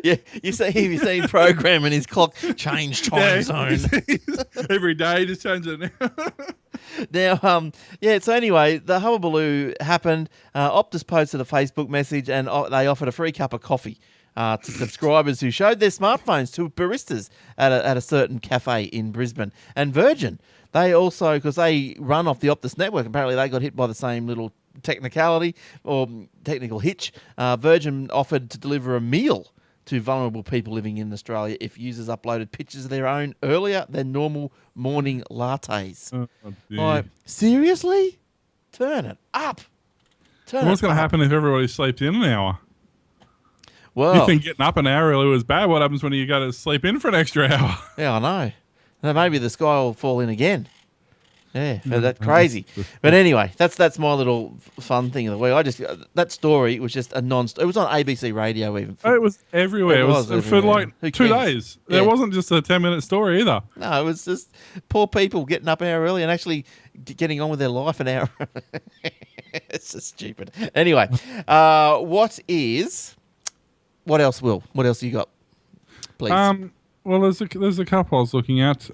Yeah, you see you've seen programming his clock change time zone. Every day, just change it now. Now, so anyway, the hullabaloo happened. Optus posted a Facebook message and they offered a free cup of coffee to subscribers who showed their smartphones to baristas at a certain cafe in Brisbane. And Virgin, they also, because they run off the Optus network, apparently they got hit by the same little technicality or technical hitch. Virgin offered to deliver a meal to vulnerable people living in Australia if users uploaded pictures of their own earlier than normal morning lattes. Like, seriously? Turn it up. What's going to happen if everybody sleeps in an hour? Well, you think getting up an hour early was bad? What happens when you go to sleep in for an extra hour? Yeah, I know. Now maybe the sky will fall in again. Yeah, that's crazy. But anyway, that's my little fun thing of the week. That story was just a non-stop. It was on ABC Radio even. It was everywhere. It was for like 2 days. Yeah. It wasn't just a 10-minute story either. No, it was just poor people getting up an hour early and actually getting on with their life an hour. It's just stupid. Anyway, what else, Will? What else you got, please? Well, there's a couple I was looking at,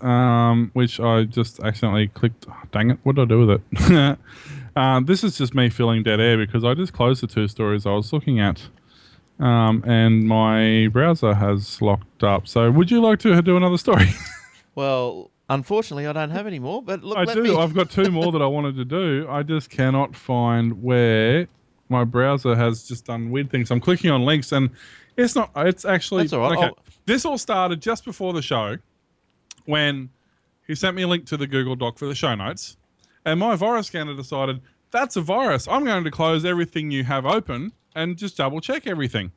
which I just accidentally clicked. Oh, dang it! What did I do with it? This is just me filling dead air because I just closed the 2 stories I was looking at, and my browser has locked up. So, would you like to do another story? Well, unfortunately, I don't have any more. But look, I do. I've got 2 more that I wanted to do. I just cannot find where my browser has just done weird things. I'm clicking on links and it's not. It's actually. That's all right. Okay. This all started just before the show when he sent me a link to the Google Doc for the show notes, and my virus scanner decided that's a virus. I'm going to close everything you have open and just double check everything.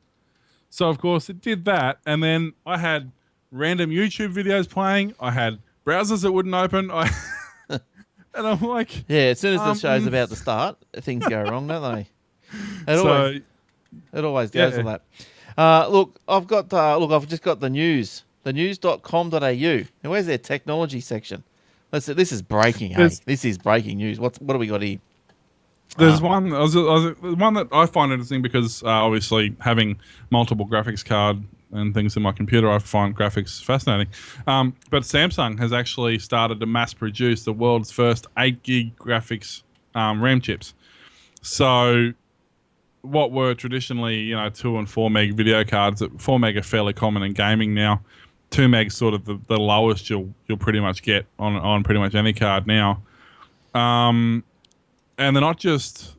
So of course it did that, and then I had random YouTube videos playing. I had browsers that wouldn't open. And I'm like, yeah. As soon as the show's about to start, things go wrong, don't they? It always goes like that. Look, I've just got the news. The news.com.au. Now, where's their technology section? This is breaking, hey? This is breaking news. What do we got here? There's one that I find interesting because obviously having multiple graphics card and things in my computer, I find graphics fascinating. But Samsung has actually started to mass produce the world's first 8 gig graphics RAM chips. So what were traditionally, 2 and 4 meg video cards, 4 meg are fairly common in gaming now. 2 meg sort of the lowest you'll pretty much get on pretty much any card now. And they're not just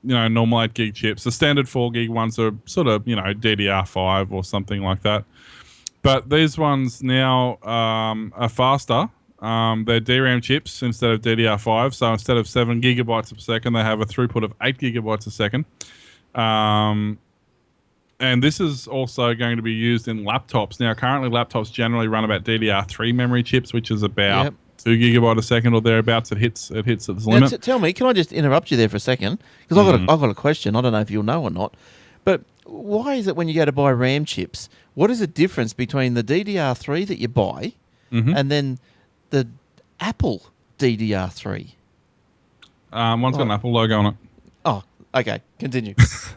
normal 8 gig chips. The standard 4 gig ones are sort of, DDR5 or something like that. But these ones now are faster. They're DRAM chips instead of DDR5. So instead of 7 gigabytes per second, they have a throughput of 8 gigabytes a second. And this is also going to be used in laptops. Now, currently laptops generally run about DDR3 memory chips, which is about 2 gigabyte a second or thereabouts. It hits its limit. Now, tell me, can I just interrupt you there for a second? Because I've got a question. I don't know if you'll know or not. But why is it when you go to buy RAM chips, what is the difference between the DDR3 that you buy and then the Apple DDR3? One's got an Apple logo on it. Oh, okay. Continue.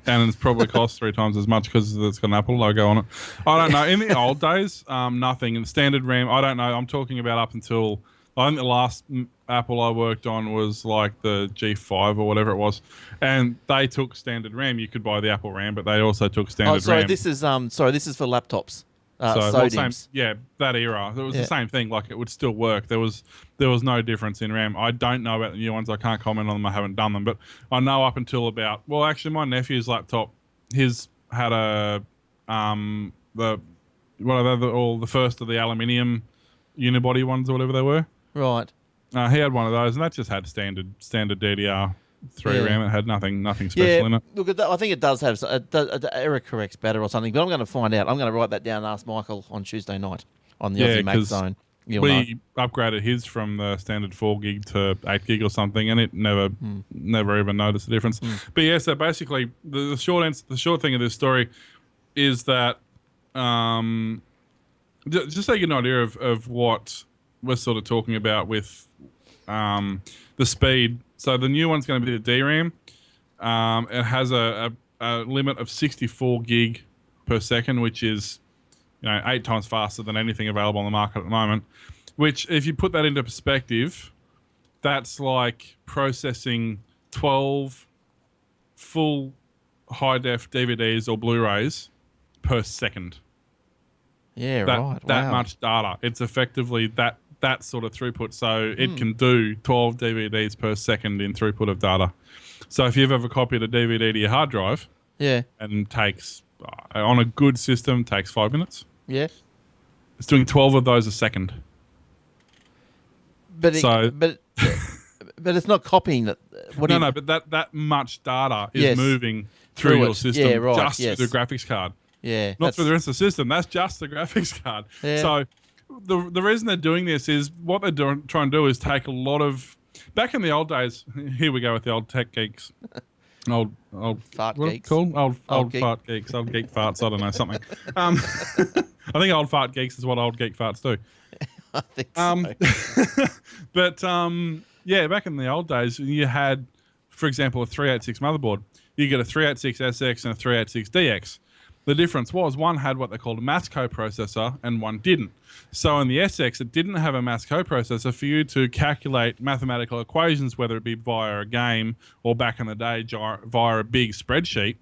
And it's probably cost 3 times as much because it's got an Apple logo on it. I don't know. In the old days, nothing. In standard RAM, I don't know. I'm talking about up until, I think the last Apple I worked on was like the G5 or whatever it was. And they took standard RAM. You could buy the Apple RAM, but they also took standard RAM. This is for laptops. That era. It was the same thing. Like, it would still work. There was no difference in RAM. I don't know about the new ones. I can't comment on them. I haven't done them, but I know up until about, well, actually, my nephew's laptop, his had a the first of the aluminium unibody ones or whatever they were. Right. He had one of those, and that just had standard DDR RAM. It had nothing special in it. Look, I think it does have error corrects better or something, but I'm going to find out. I'm going to write that down and ask Michael on Tuesday night on the Aussie Mac Zone. We upgraded his from the standard 4 gig to 8 gig or something, and it never even noticed the difference. But yeah, so basically the short thing of this story is that just so you get an idea of what we're sort of talking about with the speed. So the new one's going to be the DRAM. It has a limit of 64 gig per second, which is 8 times faster than anything available on the market at the moment. Which, if you put that into perspective, that's like processing 12 full high-def DVDs or Blu-rays per second. Yeah, right. That much data. It's effectively that sort of throughput. So it can do 12 DVDs per second in throughput of data. So if you've ever copied a DVD to your hard drive, and takes on a good system takes 5 minutes. Yeah, it's doing 12 of those a second. But it's not copying that. But that much data is moving through your system through the graphics card. Yeah, not through the rest of the system. That's just the graphics card. Yeah. So the reason they're doing this is what they're trying to do is take a lot of back in the old days. Here we go with the old tech geeks. Old fart what geeks. Called? Old fart geeks. Old geek farts. I don't know, something. I think old fart geeks is what old geek farts do. I think so. But back in the old days, you had, for example, a 386 motherboard. You get a 386SX and a 386DX. The difference was one had what they called a mass coprocessor and one didn't. So in the SX, it didn't have a mass coprocessor for you to calculate mathematical equations, whether it be via a game or back in the day via a big spreadsheet,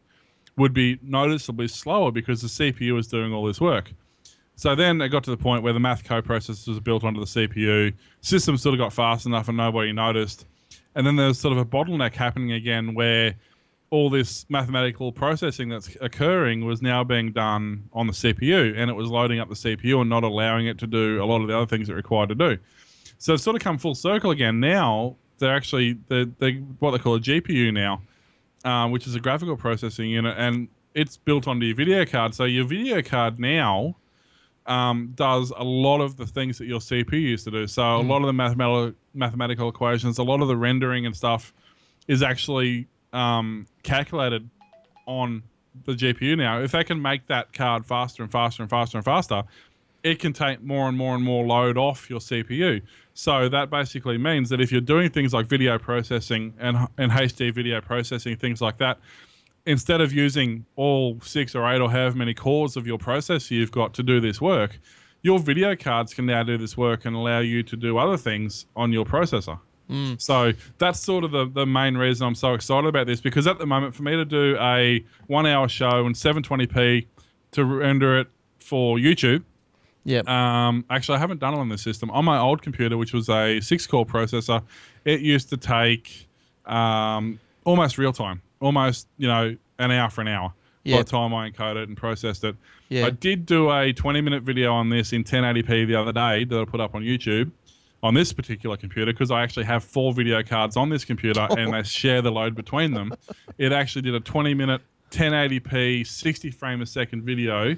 would be noticeably slower because the CPU was doing all this work. So then it got to the point where the math coprocessors was built onto the CPU. System sort of got fast enough and nobody noticed. And then there was sort of a bottleneck happening again where all this mathematical processing that's occurring was now being done on the CPU, and it was loading up the CPU and not allowing it to do a lot of the other things it required to do. So it's sort of come full circle again. Now they're actually they're what they call a GPU now, which is a graphical processing unit, and it's built onto your video card. So your video card now does a lot of the things that your CPU used to do. So a lot of the mathematical equations, a lot of the rendering and stuff is actually calculated on the GPU now. If they can make that card faster and faster and faster and faster, it can take more and more and more load off your CPU. So that basically means that if you're doing things like video processing and HD video processing, things like that, instead of using all 6 or 8 or however many cores of your processor you've got to do this work, your video cards can now do this work and allow you to do other things on your processor. So that's sort of the main reason I'm so excited about this, because at the moment, for me to do a 1 hour show in 720p to render it for YouTube, actually I haven't done it on this system. On my old computer, which was a 6-core processor, it used to take almost real time, almost an hour for an hour by the time I encoded and processed it. I did do a 20-minute video on this in 1080p the other day that I put up on YouTube on this particular computer, because I actually have 4 video cards on this computer and they share the load between them. It actually did a 20-minute 1080p 60 frame a second video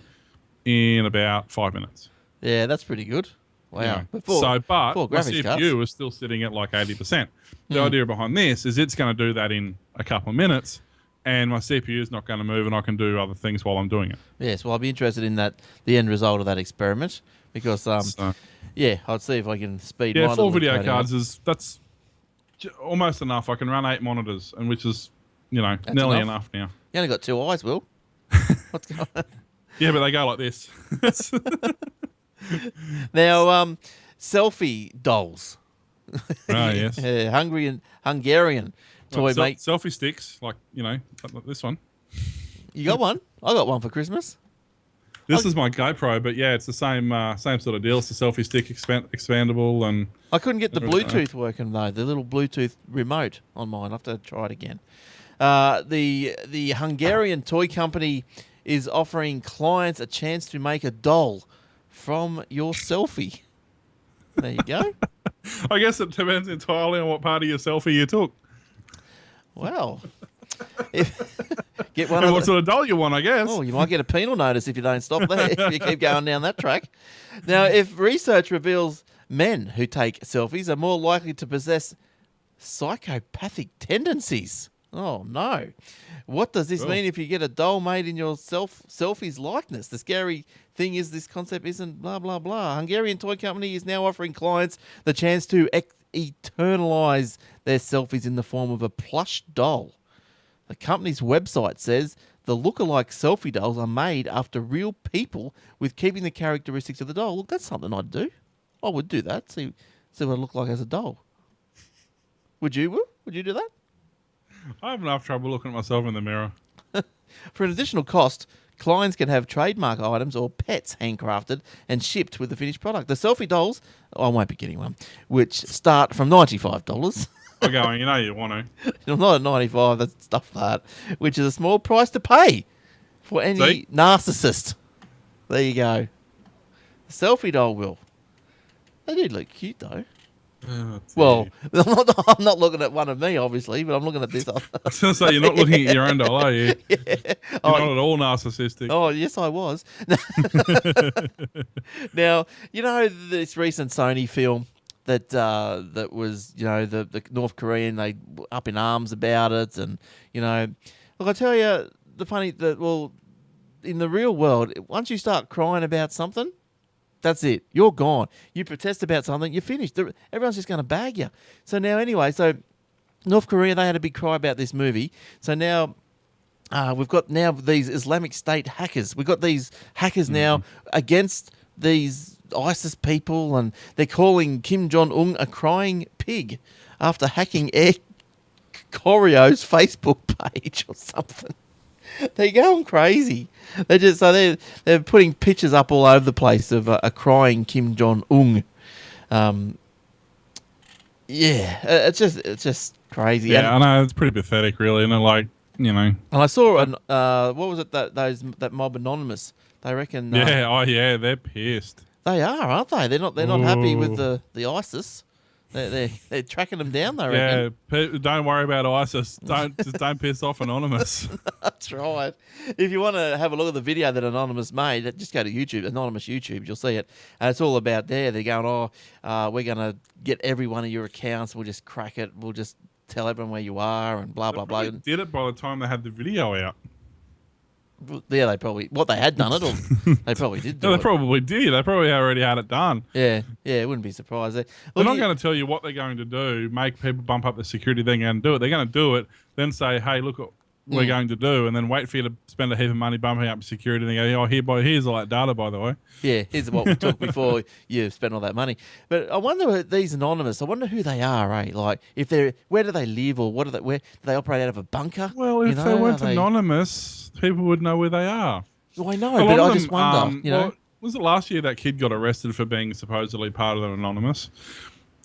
in about 5 minutes. Yeah, that's pretty good. Wow. But my CPU was still sitting at like 80%. The idea behind this is it's going to do that in a couple of minutes, and my CPU is not going to move, and I can do other things while I'm doing it. Yes, well, I'll be interested in the end result of that experiment, because I'll see if I can speed. Yeah, 4 video cards that's almost enough. I can run 8 monitors, and which is nearly enough now. You only got 2 eyes, Will. What's going on? Yeah, but they go like this. Now, selfie dolls. Yes. Hungarian toy make selfie sticks, like this one. You got one? I got one for Christmas. This is my GoPro, but yeah, it's the same sort of deal. It's a selfie stick, expandable, and I couldn't get the Bluetooth working though. The little Bluetooth remote on mine. I have to try it again. The Hungarian toy company is offering clients a chance to make a doll from your selfie. There you go. I guess it depends entirely on what part of your selfie you took. Well, get one And of what the, sort of doll you want, I guess. Oh, you might get a penal notice if you don't stop there, if you keep going down that track. Now, if research reveals men who take selfies are more likely to possess psychopathic tendencies. Oh, no. What does this mean if you get a doll made in your selfie's likeness? The scary thing is this concept isn't blah, blah, blah. Hungarian toy company is now offering clients the chance to eternalize their selfies in the form of a plush doll. The company's website says the lookalike selfie dolls are made after real people with keeping the characteristics of the doll. Look, that's something I'd do. I would do that. See what I look like as a doll. Would you, Will? Would you do that? I have enough trouble looking at myself in the mirror. For an additional cost, clients can have trademark items or pets handcrafted and shipped with the finished product. The selfie dolls, I won't be getting one, which start from $95. I'm going, you know you want to. Not at 95, that's stuff that, which is a small price to pay for any narcissist. There you go. The selfie doll, Will. They do look cute, though. Well, I'm not looking at one of me, obviously, but I'm looking at this. I was going to say, you're not looking at your own doll, are you? Yeah. You're not at all narcissistic. Oh, yes, I was. Now, you know this recent Sony film that was, you know, the North Korean, they were up in arms about it, and, you know, look, I tell you, in the real world, once you start crying about something, that's it. You're gone. You protest about something, you're finished. Everyone's just going to bag you. So now, anyway, North Korea, they had a big cry about this movie. So now we've got these Islamic State hackers. We've got these hackers now against these ISIS people, and they're calling Kim Jong-un a crying pig after hacking Air Koreo's Facebook page or something. They're going crazy. They're putting pictures up all over the place of a crying Kim Jong Un. It's just crazy. Yeah, I know, it's pretty pathetic, really. And like, you know. And I saw what was it that mob Anonymous? They reckon. Yeah, they're pissed. They are, aren't they? They're not happy with the ISIS. They're tracking them down, they reckon. Yeah, don't worry about ISIS. Don't piss off Anonymous. That's right. If you want to have a look at the video that Anonymous made, just go to YouTube, Anonymous YouTube. You'll see it. And it's all about there. They're going, we're going to get every one of your accounts. We'll just crack it. We'll just tell everyone where you are and blah, blah, blah. They did it by the time they had the video out. Yeah, they probably... What, they had done it, or they probably did do No, it? they probably did. They probably already had it done. Yeah, it wouldn't be surprised. They're not going to tell you what they're going to do, make people bump up the security, they're going to do it. They're going to do it, then say, hey, look what we're going to do, and then wait for you to spend a heap of money bumping up security, and they go, here's all that data, by the way. Yeah, here's what we took before you spent all that money. But I wonder, these Anonymous, I wonder who they are, eh? Like, where do they live, or where do they operate out of a bunker? Well, if they weren't anonymous, people would know where they are. Well, I know, but I just wonder, you know. Well, was it last year that kid got arrested for being supposedly part of an Anonymous?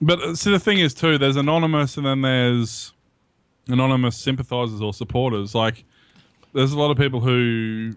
But see, the thing is, too, there's Anonymous and then there's Anonymous sympathizers or supporters. Like, there's a lot of people who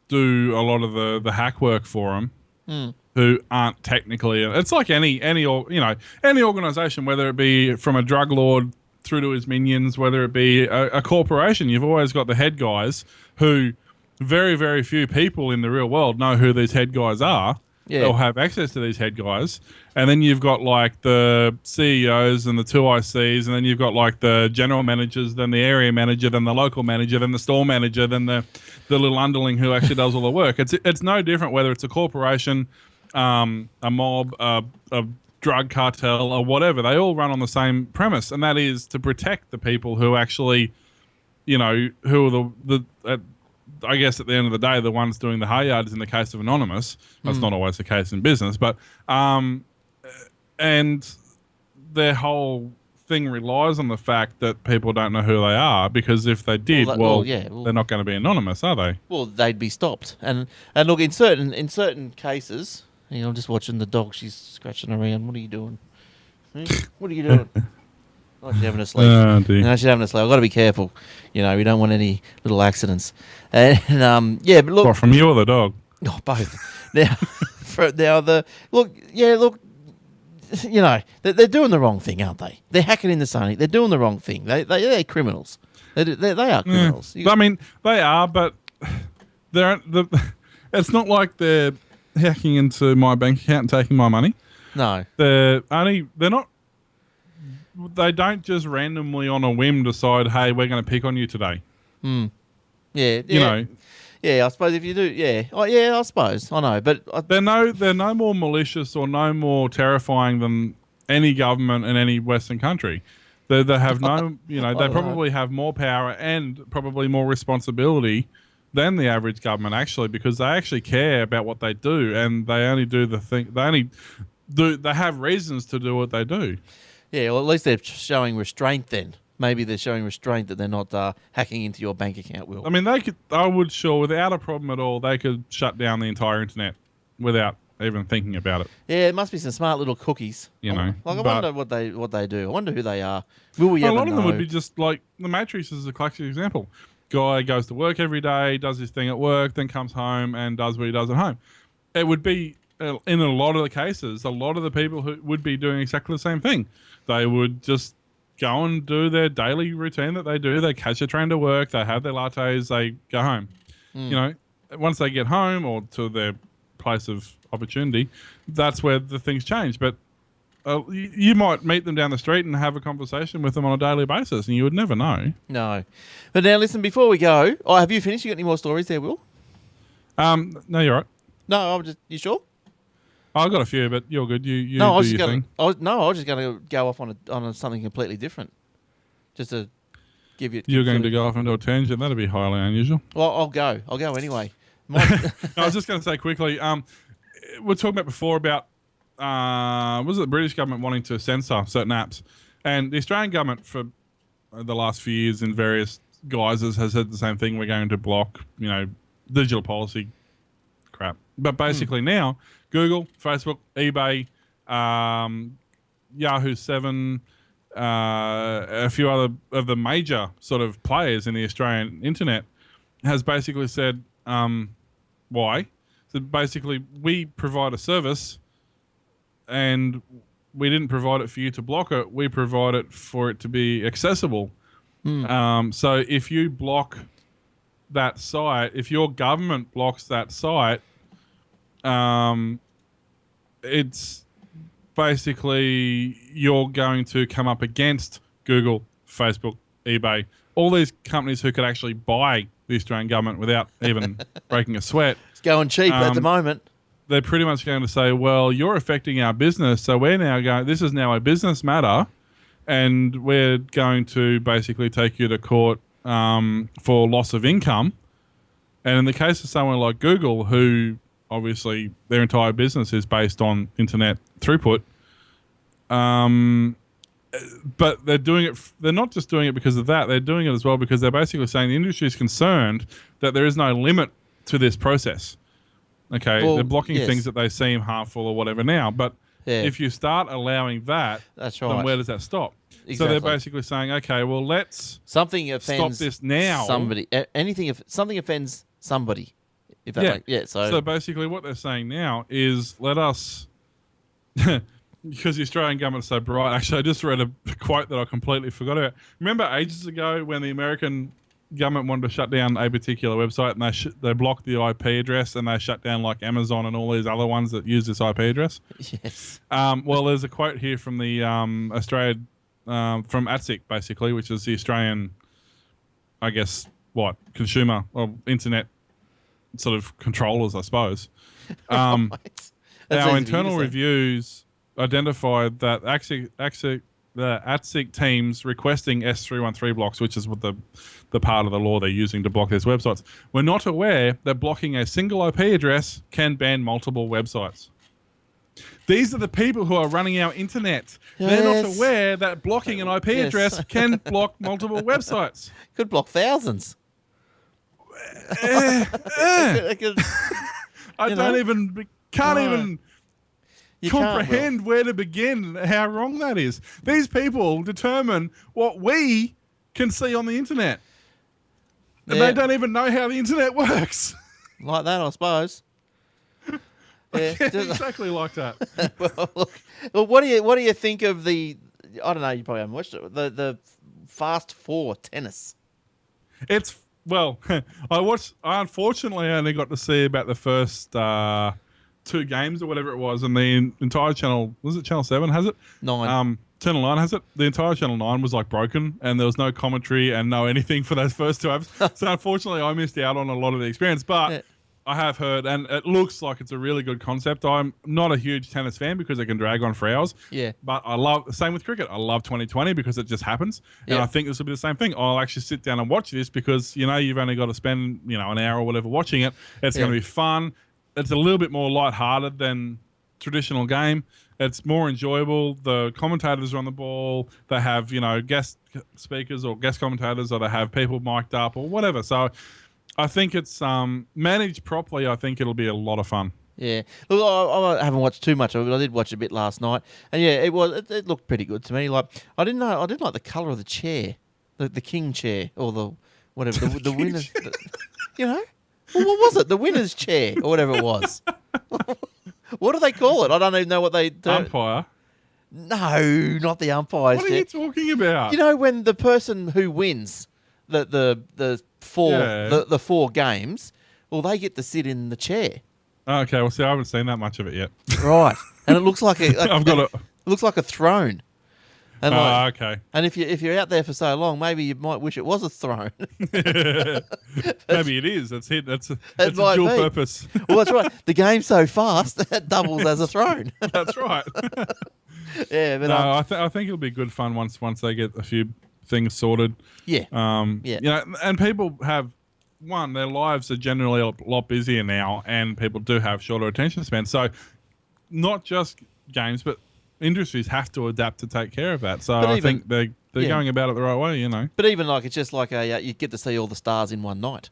do a lot of the hack work for them who aren't technically... It's like any organization, whether it be from a drug lord through to his minions, whether it be a corporation, you've always got the head guys who... Very, very few people in the real world know who these head guys are. Yeah. They'll have access to these head guys. And then you've got like the CEOs and the 2 ICs, and then you've got like the general managers, then the area manager, then the local manager, then the store manager, then the little underling who actually does all the work. It's no different whether it's a corporation, a mob, a drug cartel, or whatever. They all run on the same premise, and that is to protect the people who actually, you know, who are I guess at the end of the day, the ones doing the hard yards in the case of Anonymous. That's not always the case in business, but and their whole thing relies on the fact that people don't know who they are, because if they did, they're not going to be anonymous, are they? Well, they'd be stopped. And look, in certain cases, you know, I'm just watching the dog. She's scratching around. What are you doing? What are you doing? Oh, she's having a sleep. Oh, dear. No, she's having a sleep. I've got to be careful. You know, we don't want any little accidents. And but look. What, from you or the dog? Oh, both. Look, you know, they're doing the wrong thing, aren't they? They're hacking into Sony. They're doing the wrong thing. They're criminals. They are criminals. I mean, they are, but it's not like they're hacking into my bank account and taking my money. No. They're not. They don't just randomly on a whim decide, hey, we're going to pick on you today. Yeah. You know. Yeah, I suppose if you do, yeah. Oh, yeah, I suppose. I know, but... They're no more malicious or no more terrifying than any government in any Western country. They have no... You know, they probably have more power and probably more responsibility than the average government, actually, because they actually care about what they do, and they only do the thing... They have reasons to do what they do. Yeah, well, at least they're showing restraint then. Maybe they're showing restraint that they're not hacking into your bank account, Will. I mean, they could. I would sure, without a problem at all, they could shut down the entire internet without even thinking about it. Yeah, it must be some smart little cookies. You know, I wonder what they do. I wonder who they are. Will we ever know? A lot of them would be just like the Matrix is a classic example. Guy goes to work every day, does his thing at work, then comes home and does what he does at home. It would be in a lot of the cases, a lot of the people who would be doing exactly the same thing. They would just go and do their daily routine that they do. They catch a train to work. They have their lattes. They go home. You know, once they get home or to their place of opportunity, that's where the things change. But you might meet them down the street and have a conversation with them on a daily basis, and you would never know. No. But now, listen, before we go... Oh, have you finished? You got any more stories there, Will? No, you're right. No, I'm just... You sure? I've got a few, but you're good. You no, do your thing. I was just going to go off on something completely different, just to give you. You're going to go off into a tangent. That'd be highly unusual. Well, I'll go anyway. I was just going to say quickly. We're talking about before about was it the British government wanting to censor certain apps, and the Australian government for the last few years in various guises has said the same thing. We're going to block, digital policy crap. But basically now, Google, Facebook, eBay, Yahoo 7, a few other of the major sort of players in the Australian internet has basically said, why? So basically, we provide a service and we didn't provide it for you to block it. We provide it for it to be accessible. So if you block that site, if your government blocks that site, it's basically you're going to come up against Google, Facebook, eBay, all these companies who could actually buy the Australian government without even breaking a sweat. It's going cheap at the moment. They're pretty much going to say, well, you're affecting our business, so we're now going, this is now a business matter, and we're going to basically take you to court for loss of income. And in the case of someone like Google, who obviously their entire business is based on internet throughput, but they're doing it. They're not just doing it because of that. They're doing it as well because they're basically saying the industry is concerned that there is no limit to this process. Okay, well, they're blocking things that they seem harmful or whatever now. But if you start allowing that, that's right. Then where does that stop? Exactly. So they're basically saying, okay, well, let's stop this now. Somebody, anything if something offends somebody. If that So basically, what they're saying now is let us. Because the Australian government's so bright. Actually, I just read a quote that I completely forgot about. Remember ages ago when the American government wanted to shut down a particular website and they blocked the IP address and they shut down like Amazon and all these other ones that use this IP address? Yes. Well, there's a quote here from the from ATSIC, basically, which is the Australian, I guess, consumer or internet sort of controllers, I suppose. Our internal reviews identified that the ATSIC teams requesting S313 blocks, which is what the part of the law they're using to block these websites, were not aware that blocking a single IP address can ban multiple websites. These are the people who are running our internet. Yes. They're not aware that blocking an IP address can block multiple websites. Could block thousands. I can't even comprehend where to begin how wrong that is. These people determine what we can see on the internet. And they don't even know how the internet works. Like that, I suppose. Yeah, just- exactly like that. well, look, well, what do you think of the? I don't know. You probably haven't watched it. The Fast Four tennis. It's well, I unfortunately only got to see about the first 2 games or whatever it was, and the entire channel, was it Channel 7 has it? 9. Channel 9 has it. The entire Channel 9 was like broken, and there was no commentary and no anything for those first 2 hours. So unfortunately, I missed out on a lot of the experience. But Yeah. I have heard, and it looks like it's a really good concept. I'm not a huge tennis fan because it can drag on for hours. Yeah. But same with cricket. I love 2020 because it just happens. And Yeah. I think this will be the same thing. I'll actually sit down and watch this because, you've only got to spend, an hour or whatever watching it. It's going to be fun. It's a little bit more lighthearted than traditional game. It's more enjoyable. The commentators are on the ball. They have, guest speakers or guest commentators, or they have people mic'd up or whatever. So I think it's managed properly. I think it'll be a lot of fun. Yeah. Look, I haven't watched too much of it, but I did watch a bit last night, and yeah, it looked pretty good to me. Like I didn't like the colour of the chair, the king chair or the whatever the winner's. Well, what was it? The winner's chair or whatever it was. What do they call it? I don't even know what they do. Umpire. No, not the umpire's What are chair. you talking about? When the person who wins the 4 Yeah. the 4 games, well, they get to sit in the chair. Okay, well, see, I haven't seen that much of it yet. Right, and it looks like I've got it looks like a throne. And okay. and if you're out there for so long, maybe you might wish it was a throne. Maybe it is. It's a might dual be. purpose. Well, that's right. The game's so fast it doubles as a throne. That's right. Yeah, but No, I think it'll be good fun once they get a few things sorted. yeah, yeah. And people have their lives are generally a lot busier now, and people do have shorter attention spans. So, not just games, but industries have to adapt to take care of that. So I think they're going about it the right way. But even like it's just like you get to see all the stars in one night.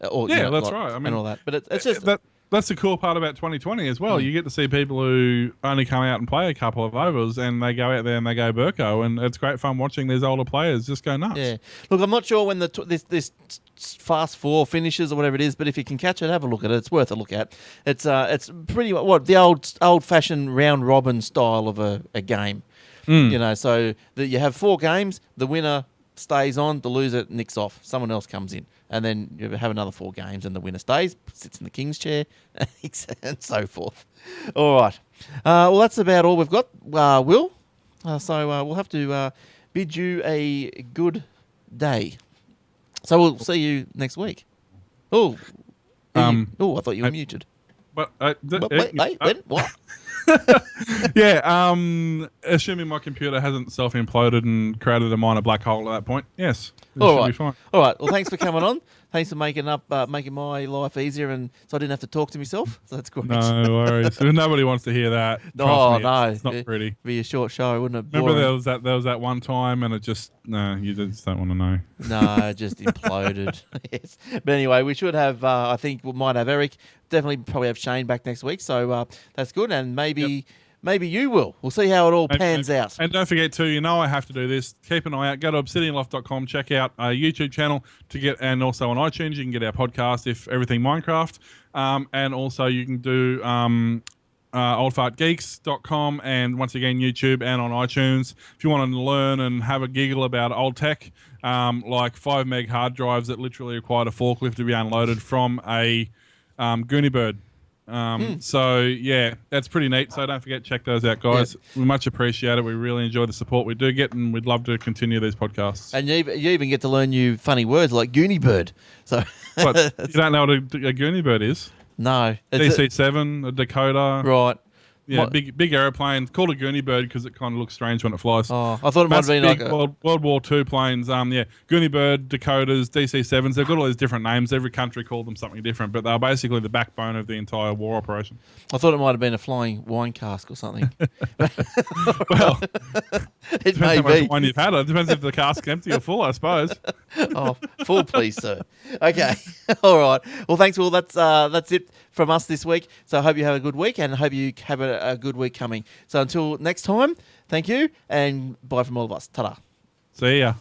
Or, That's right. I mean, and all that. But it's just that's the cool part about 2020 as well. You get to see people who only come out and play a couple of overs, and they go out there and they go Burko, and it's great fun watching these older players just go nuts. Yeah. Look, I'm not sure when this Fast 4 finishes or whatever it is, but if you can catch it, have a look at it. It's worth a look at. It's pretty the old fashioned round robin style of a game. So that you have 4 games, the winner stays on, the loser nicks off, someone else comes in, and then you have another 4 games, and the winner stays, sits in the king's chair, and so forth. All right. Well, that's about all we've got, Will. So we'll have to bid you a good day. So we'll see you next week. Oh, I thought you were muted. But Wait, what? yeah, assuming my computer hasn't self-imploded and created a minor black hole at that point, yes, it should be fine. All right. Well, thanks for coming on. Thanks for making my life easier, and so I didn't have to talk to myself. So that's great. No worries. Nobody wants to hear that. Trust me, no, it's not pretty. It'd be a short show, wouldn't it? Remember Boring. there was that one time, and you just don't want to know. No, it just imploded. Yes. But anyway, we should have, I think we might have Eric, definitely probably have Shane back next week. So that's good. And maybe you will. We'll see how it all pans out. And don't forget too, I have to do this. Keep an eye out. Go to obsidianloft.com. Check out our YouTube channel and also on iTunes. You can get our podcast, If Everything Minecraft. And also you can do oldfartgeeks.com, and once again YouTube and on iTunes. If you want to learn and have a giggle about old tech, like 5 meg hard drives that literally required a forklift to be unloaded from a Goonie Bird. So yeah, that's pretty neat. So don't forget, check those out, guys. Yeah. We much appreciate it. We really enjoy the support we do get, and we'd love to continue these podcasts. And you even get to learn new funny words like Goonie Bird. So But you don't know what a Goonie Bird is? No. DC-7, a Dakota. Right. Yeah, big aeroplane. Called a Goonie Bird because it kind of looks strange when it flies. Oh, I thought it might have been big like World War II planes. Goonie Bird, Dakotas, DC-7s. They've got all these different names. Every country called them something different, but they're basically the backbone of the entire war operation. I thought it might have been a flying wine cask or something. Well, it may depends how much be. wine you've had. It depends if the cask's empty or full, I suppose. Oh, full, please, sir. Okay. All right. Well, thanks, Will. That's it from us this week. So I hope you have a good week, and I hope you have a good week coming. So until next time, thank you, and bye from all of us. Ta-da. See ya.